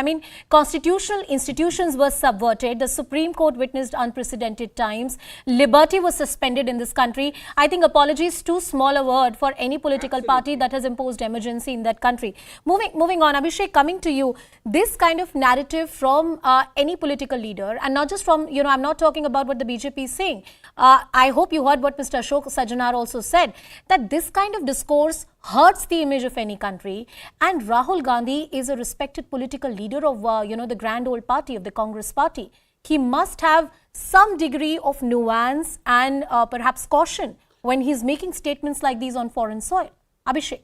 Speaker 18: Constitutional institutions were subverted. The Supreme Court witnessed unprecedented times. Liberty was suspended in this country. I think apology is too small a word for any political party that has imposed emergency in that country. Moving on, Abhishek, coming to you, this kind of narrative from any political leader, and not just from, I'm not talking about what the BJP is saying. I hope you heard what Mr. Ashok Sajjanar also said, that this kind of discourse hurts the image of any country. And Rahul Gandhi is a respected political leader of, the grand old party of the Congress party. He must have some degree of nuance and perhaps caution when he's making statements like these on foreign soil. Abhishek.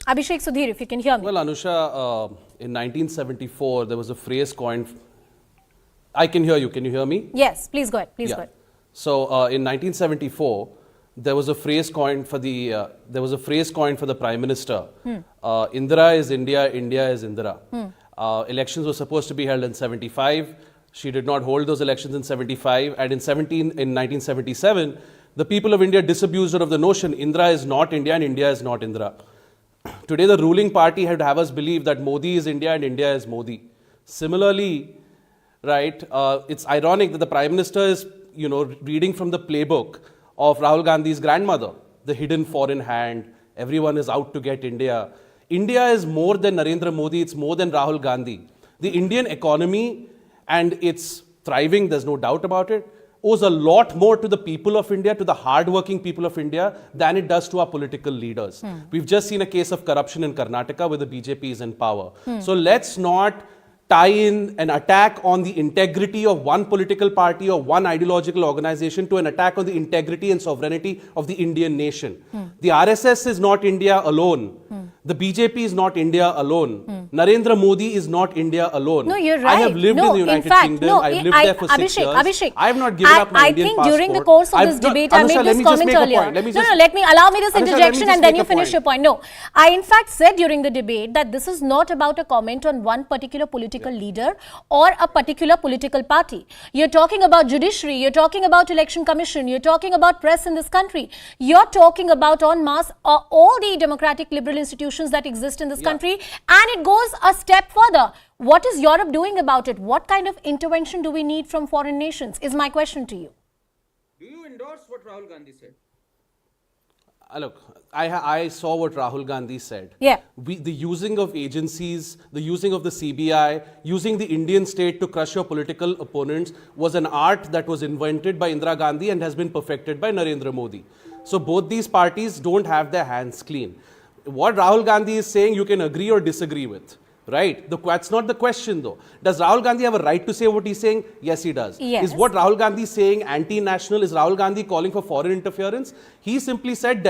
Speaker 18: Abhishek Sudhir, if you can hear me.
Speaker 5: Well, Anusha, in 1974, there was a phrase coined. I can hear you. Can you hear me?
Speaker 18: Yes, please go ahead. Please go ahead.
Speaker 5: So, in 1974, there was a phrase coined for the Prime Minister. Indira is India, India is Indira. Elections were supposed to be held in 75. She did not hold those elections in 75, and in 1977, the people of India disabused her of the notion Indira is not India and India is not Indira. Today, the ruling party had to have us believe that Modi is India and India is Modi. Similarly, right, it's ironic that the Prime Minister is, reading from the playbook of Rahul Gandhi's grandmother, the hidden foreign hand. Everyone is out to get India. India is more than Narendra Modi, it's more than Rahul Gandhi. The Indian economy and its thriving, there's no doubt about it, owes a lot more to the people of India, to the hard-working people of India, than it does to our political leaders. We've just seen a case of corruption in Karnataka where the BJP is in power. So let's not tie in an attack on the integrity of one political party or one ideological organization to an attack on the integrity and sovereignty of the Indian nation. The RSS is not India alone. The BJP is not India alone. Narendra Modi is not India alone.
Speaker 18: No, you're right.
Speaker 5: I have lived in the United Kingdom. I've lived there for 6 years.
Speaker 18: Abhishek,
Speaker 5: I have not given up my Indian passport.
Speaker 18: I think during the course of this debate, I made this comment earlier. Allow me this interjection and then you finish your point. No, I in fact said during the debate that this is not about a comment on one particular political leader or a particular political party. You're talking about judiciary, you're talking about election commission, you're talking about press in this country. You're talking about en masse all the democratic liberal institutions that exist in this country, and it goes a step further. What is Europe doing about it? What kind of intervention do we need from foreign nations is my question to you.
Speaker 4: Do you endorse what Rahul Gandhi said?
Speaker 5: Look, I saw what Rahul Gandhi said.
Speaker 18: Yeah.
Speaker 5: The using of agencies, the using of the CBI, using the Indian state to crush your political opponents was an art that was invented by Indira Gandhi and has been perfected by Narendra Modi. So both these parties don't have their hands clean. What Rahul Gandhi is saying, you can agree or disagree with. Right? That's not the question though. Does Rahul Gandhi have a right to say what he's saying? Yes, he does.
Speaker 18: Yes.
Speaker 5: Is what Rahul Gandhi is saying anti-national? Is Rahul Gandhi calling for foreign interference? He simply said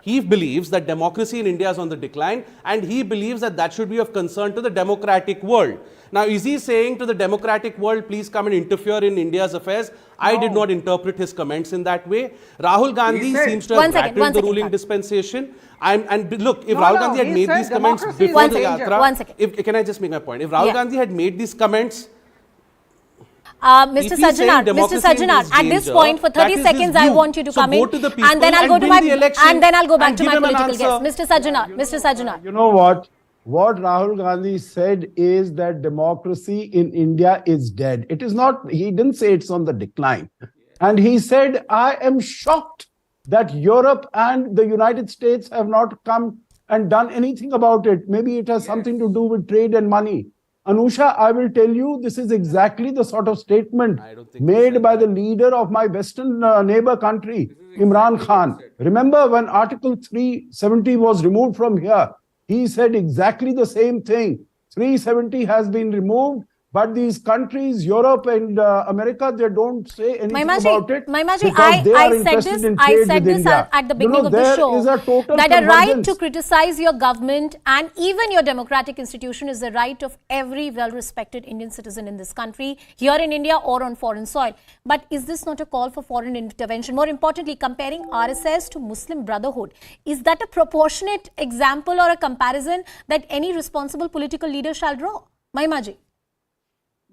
Speaker 5: he believes that democracy in India is on the decline and he believes that should be of concern to the democratic world. Now, is he saying to the democratic world, please come and interfere in India's affairs? I did not interpret his comments in that way. Rahul Gandhi seems to have rattled the ruling dispensation. And look, if Rahul Gandhi had made these comments before the Yatra, can I just make my point? If Rahul Gandhi had made these comments,
Speaker 18: Mr. Sajjanad, at this point, for 30 seconds, I want you to come in, and then I'll go back to my political guest. Mr. Sajjanad.
Speaker 1: You know what? What Rahul Gandhi said is that democracy in India is dead. It is not, he didn't say it's on the decline. And he said, I am shocked that Europe and the United States have not come and done anything about it. Maybe it has something to do with trade and money. Anusha, I will tell you, this is exactly the sort of statement made by the leader of my western neighbor country, Imran Khan. Remember when Article 370 was removed from here? He said exactly the same thing. 370 has been removed, but these countries, Europe and America, they don't say anything about it.
Speaker 18: I said this at the beginning of the show, that a right to criticize your government and even your democratic institution is the right of every well-respected Indian citizen in this country, here in India or on foreign soil. But is this not a call for foreign intervention? More importantly, comparing RSS to Muslim Brotherhood, is that a proportionate example or a comparison that any responsible political leader shall draw? Mahimaji.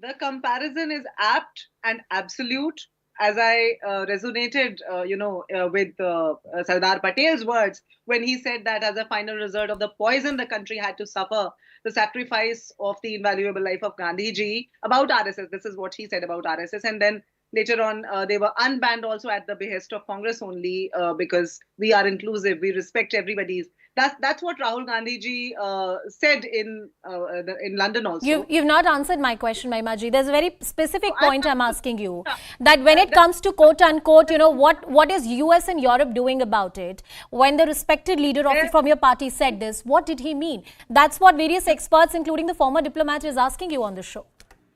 Speaker 21: The comparison is apt and absolute, as I resonated, with Sardar Patel's words when he said that as a final result of the poison the country had to suffer, the sacrifice of the invaluable life of Gandhiji, about RSS. This is what he said about RSS. And then later on, they were unbanned also at the behest of Congress only because we are inclusive, we respect everybody's. That's what Rahul Gandhiji said in London also.
Speaker 18: You've not answered my question, Mahimaji. There's a very specific point I'm asking you. That when it comes to quote unquote, what is US and Europe doing about it? When the respected leader from your party said this, what did he mean? That's what various experts, including the former diplomat, is asking you on the show.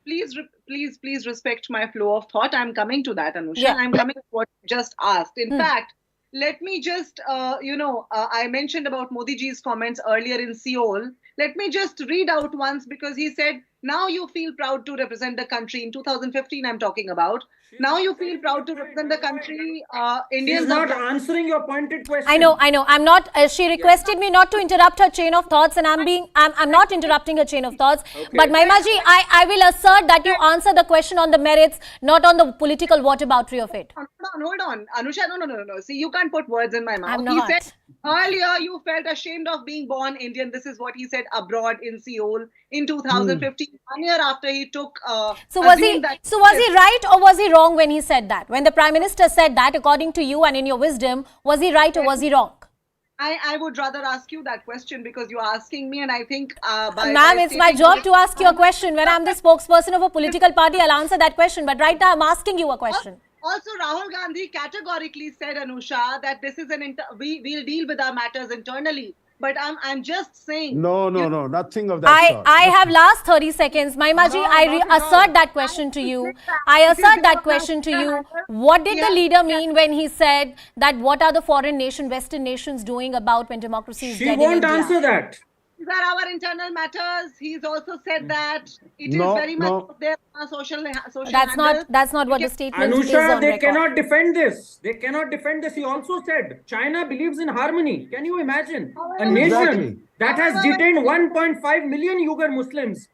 Speaker 21: Please respect my flow of thought. I'm coming to that, Anusha. Yeah. I'm coming to what you just asked. In fact, let me just, I mentioned about Modi ji's comments earlier in Seoul Let me just read out once, because he said, now you feel proud to represent the country. In 2015, I'm talking about. Now you feel proud to represent the country. Indians
Speaker 4: She's not answering your pointed question.
Speaker 18: I know. I'm not. She requested me not to interrupt her chain of thoughts, and I'm not interrupting her chain of thoughts.
Speaker 4: Okay.
Speaker 18: But Mahimaji, I will assert that you answer the question on the merits, not on the political whataboutery of it.
Speaker 21: Hold on. Anusha, no. See, you can't put words in my mouth.
Speaker 18: I'm not.
Speaker 21: He said earlier you felt ashamed of being born Indian. This is what he said abroad in Seoul in 2015, 1 year after he took.
Speaker 18: So was he right or was he wrong when he said that? When the Prime Minister said that, according to you and in your wisdom, was he right or was he wrong?
Speaker 21: I would rather ask you that question, because you're asking me, and I think
Speaker 18: ma'am, it's my job to ask you a question. When I'm the spokesperson of a political party, I'll answer that question. But right now, I'm asking you a question.
Speaker 21: Also, Rahul Gandhi categorically said, Anusha, that this is we'll deal with our matters internally. But I'm just saying.
Speaker 1: No, nothing of that sort.
Speaker 18: I have last 30 seconds. Mahimaji, I assert that question to you. What did the leader mean when he said that what are the foreign Western nations doing about when democracy is dead in India?
Speaker 4: She won't answer that.
Speaker 21: These are our internal matters. He's also said that it is very much there on social
Speaker 18: That's not what the statement is
Speaker 4: Anusha,
Speaker 18: on
Speaker 4: they
Speaker 18: record.
Speaker 4: cannot defend this. They cannot defend this. He also said China believes in harmony. Can you imagine a nation that has detained 1.5 million Uyghur Muslims?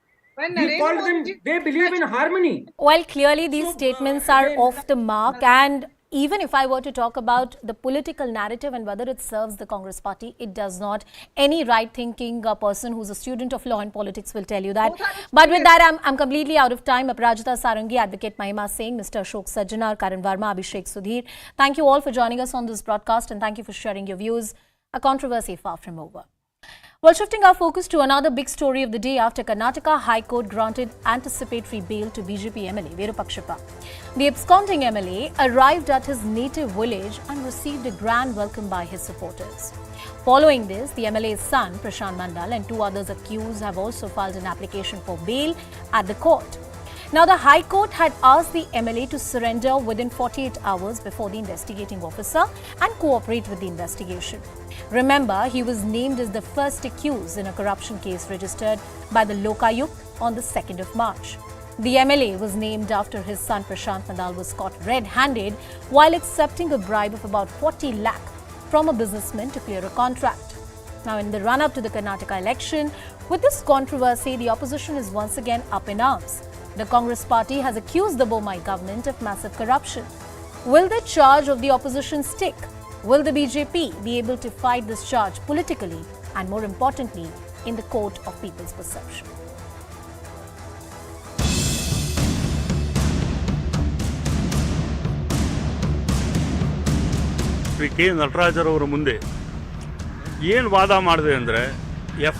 Speaker 4: He called them, they believe in harmony.
Speaker 18: Well, clearly these statements are off the mark, and even if I were to talk about the political narrative and whether it serves the Congress party, it does not. Any right-thinking person who's a student of law and politics will tell you that. But with that, I'm completely out of time. Aparajita Sarangi, Advocate Mahima Singh, Mr. Ashok Sajjanar, Karan Verma, Abhishek Sudhir. Thank you all for joining us on this broadcast, and thank you for sharing your views. A controversy far from over. Well, shifting our focus to another big story of the day after Karnataka High Court granted anticipatory bail to BJP MLA Virupakshappa. The absconding MLA arrived at his native village and received a grand welcome by his supporters. Following this, the MLA's son, Prashant Mandal, and 2 others accused have also filed an application for bail at the court. Now, the High Court had asked the MLA to surrender within 48 hours before the investigating officer and cooperate with the investigation. Remember, he was named as the first accused in a corruption case registered by the Lokayukt on the 2nd of March. The MLA was named after his son Prashant Mandal was caught red-handed while accepting a bribe of about 40 lakh from a businessman to clear a contract. Now, in the run-up to the Karnataka election, with this controversy, the opposition is once again up in arms. The Congress party has accused the Bommai government of massive corruption. Will the charge of the opposition stick? Will the BJP be able to fight this charge politically and, more importantly, in the court of people's perception?
Speaker 6: Shri K ನಟರಾಜರವರ ಮುಂದೆ ಏನು ವಾದ ಮಾಡಿದೆ ಅಂದರೆ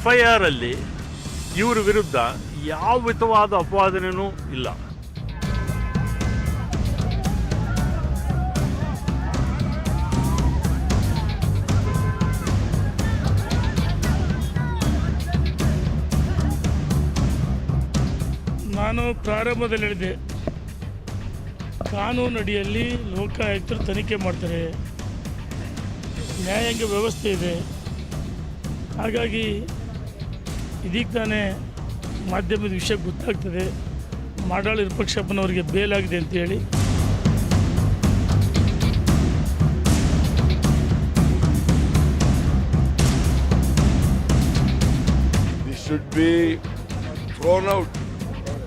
Speaker 6: FIR ಅಲ್ಲಿ ಇವರ ವಿರುದ್ಧ ಯಾವ ವಿಧವಾದ ಅಪವಾದನೆಯೂ ಇಲ್ಲ.
Speaker 11: ನಾನು ಪ್ರಾರಂಭದಲ್ಲಿ ಹೇಳಿದೆ, ಕಾನೂನು ಅಡಿಯಲ್ಲಿ ಲೋಕಾಯುಕ್ತರು ತನಿಖೆ ಮಾಡ್ತಾರೆ, ನ್ಯಾಯಾಂಗ ವ್ಯವಸ್ಥೆ ಇದೆ. ಹಾಗಾಗಿ ಇದೀಗ ತಾನೇ ಮಾಧ್ಯಮದ ವಿಷಯ ಗೊತ್ತಾಗ್ತದೆ, ಮಾಡಾಳು ವಿರೂಪಾಕ್ಷಪ್ಪನವರಿಗೆ ಬೇಲಾಗಿದೆ ಅಂತೇಳಿ.
Speaker 23: This should be thrown out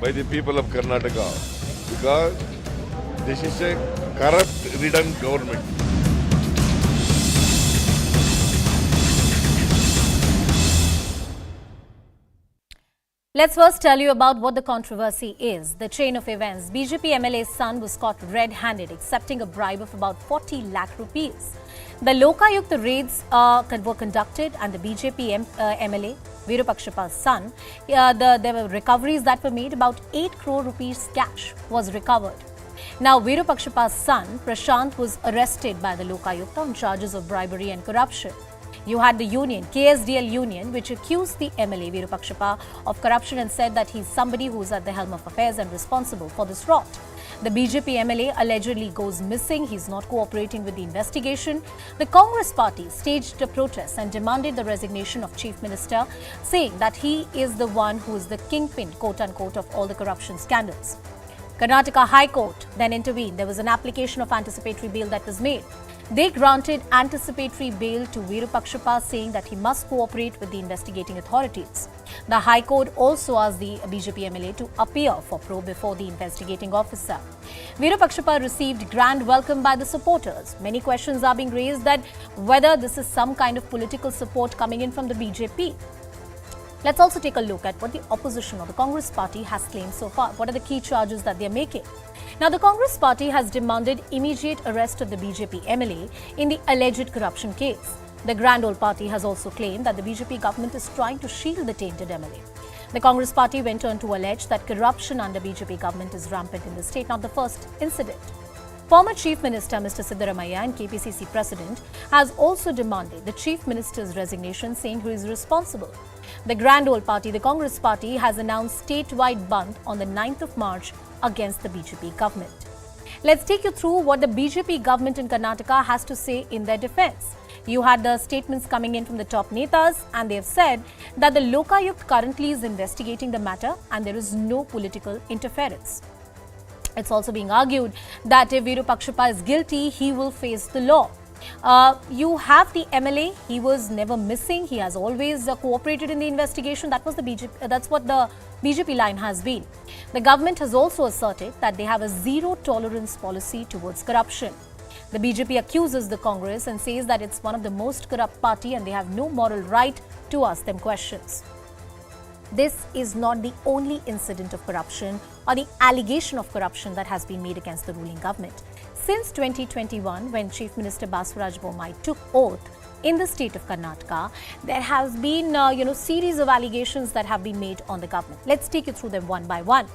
Speaker 23: by the people of Karnataka because this is a corrupt ridden government.
Speaker 18: Let's first tell you about what the controversy is. The chain of events. BJP MLA's son was caught red-handed, accepting a bribe of about 40 lakh rupees. The Lokayukta raids were conducted, and the BJP MLA, Virupakshappa's son, there were recoveries that were made. About 8 crore rupees cash was recovered. Now, Virupakshappa's son, Prashant, was arrested by the Lokayukta on charges of bribery and corruption. You had the union, KSDL union, which accused the MLA Virupakshappa of corruption and said that he's somebody who's at the helm of affairs and responsible for this rot. The BJP MLA allegedly goes missing. He's not cooperating with the investigation. The Congress party staged a protest and demanded the resignation of Chief Minister, saying that he is the one who is the kingpin, quote-unquote, of all the corruption scandals. Karnataka High Court then intervened. There was an application of anticipatory bail that was made. They granted anticipatory bail to Virupakshappa, saying that he must cooperate with the investigating authorities. The High Court also asked the BJP MLA to appear for probe before the investigating officer. Virupakshappa received grand welcome by the supporters. Many questions are being raised that whether this is some kind of political support coming in from the BJP. Let's also take a look at what the opposition or the Congress party has claimed so far. What are the key charges that they are making? Now, the Congress party has demanded immediate arrest of the BJP MLA in the alleged corruption case. The Grand Old Party has also claimed that the BJP government is trying to shield the tainted MLA. The Congress party went on to allege that corruption under BJP government is rampant in the state, not the first incident. Former Chief Minister Mr. Siddaramaiah and KPCC President has also demanded the Chief Minister's resignation, saying he is responsible. The Grand Old Party, the Congress party, has announced statewide bandh on the 9th of March against the BJP government. Let's take you through what the BJP government in Karnataka has to say in their defense. You had the statements coming in from the top netas, and they have said that the Lokayukt currently is investigating the matter and there is no political interference. It's also being argued that if Virupakshappa is guilty, he will face the law. You have the MLA. He was never missing. He has always cooperated in the investigation. That was the BJP. That's what the BJP line has been. The government has also asserted that they have a zero tolerance policy towards corruption. The BJP accuses the Congress and says that it's one of the most corrupt party and they have no moral right to ask them questions. This is not the only incident of corruption or the allegation of corruption that has been made against the ruling government. Since 2021, when Chief Minister Basuraj Bommai took oath in the state of Karnataka, there has been series of allegations that have been made on the government. Let's take you through them one by one.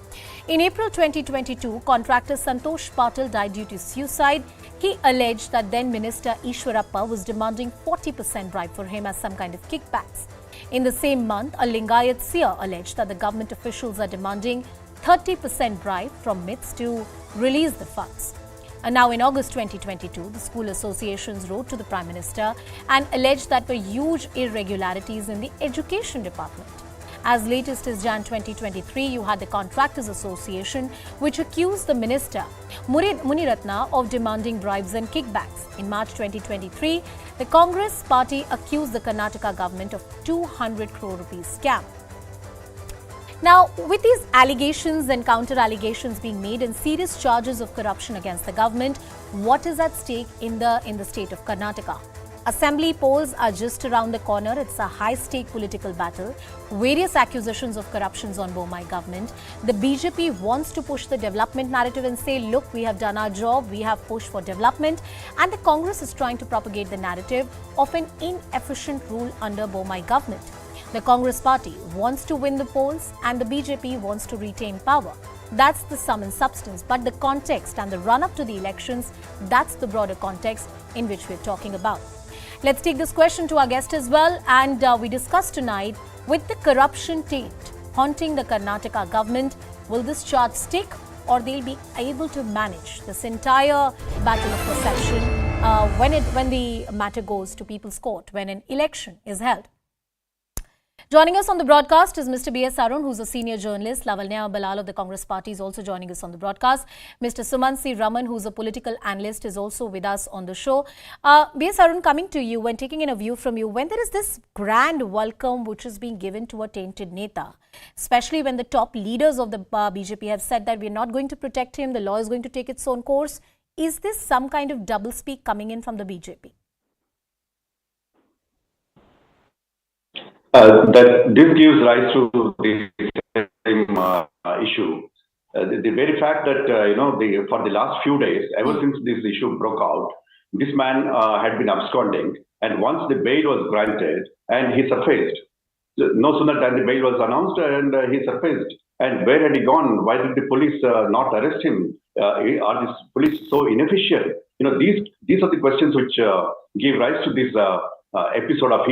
Speaker 18: In April 2022, contractor Santosh Patil died due to suicide. He alleged that then Minister Ishwarappa was demanding 40% bribe for him as some kind of kickbacks. In the same month, a Lingayat seer alleged that the government officials are demanding 30% bribe from MITS to release the funds. And now in August 2022, the school associations wrote to the Prime Minister and alleged that there were huge irregularities in the education department. As latest as Jan 2023, you had the Contractors Association, which accused the minister, Muniratna, of demanding bribes and kickbacks. In March 2023, the Congress party accused the Karnataka government of 200 crore rupees scam. Now, with these allegations and counter-allegations being made and serious charges of corruption against the government, what is at stake in the state of Karnataka? Assembly polls are just around the corner. It's a high-stake political battle. Various accusations of corruptions on Bommai government. The BJP wants to push the development narrative and say, look, we have done our job, we have pushed for development. And the Congress is trying to propagate the narrative of an inefficient rule under Bommai government. The Congress party wants to win the polls and the BJP wants to retain power. That's the sum and substance. But the context and the run-up to the elections, that's the broader context in which we're talking about. Let's take this question to our guest as well. And we discuss tonight, with the corruption taint haunting the Karnataka government, will this charge stick or they'll be able to manage this entire battle of perception when the matter goes to people's court, when an election is held? Joining us on the broadcast is Mr. B.S. Arun, who's a senior journalist. Lavanya Balal of the Congress party is also joining us on the broadcast. Mr. Sumansi Raman, who's a political analyst, is also with us on the show. B.S. Arun, coming to you and taking in a view from you, when there is this grand welcome which is being given to a tainted neta, especially when the top leaders of the BJP have said that we're not going to protect him, the law is going to take its own course, is this some kind of doublespeak coming in from the BJP?
Speaker 7: That this gives rise to the same issue. The very fact that for the last few days, ever since this issue broke out, this man had been absconding, and once the bail was granted, and he surfaced. No sooner than the bail was announced, and he surfaced. And where had he gone? Why did the police not arrest him? Are the police so inefficient? These are the questions which give rise to this episode of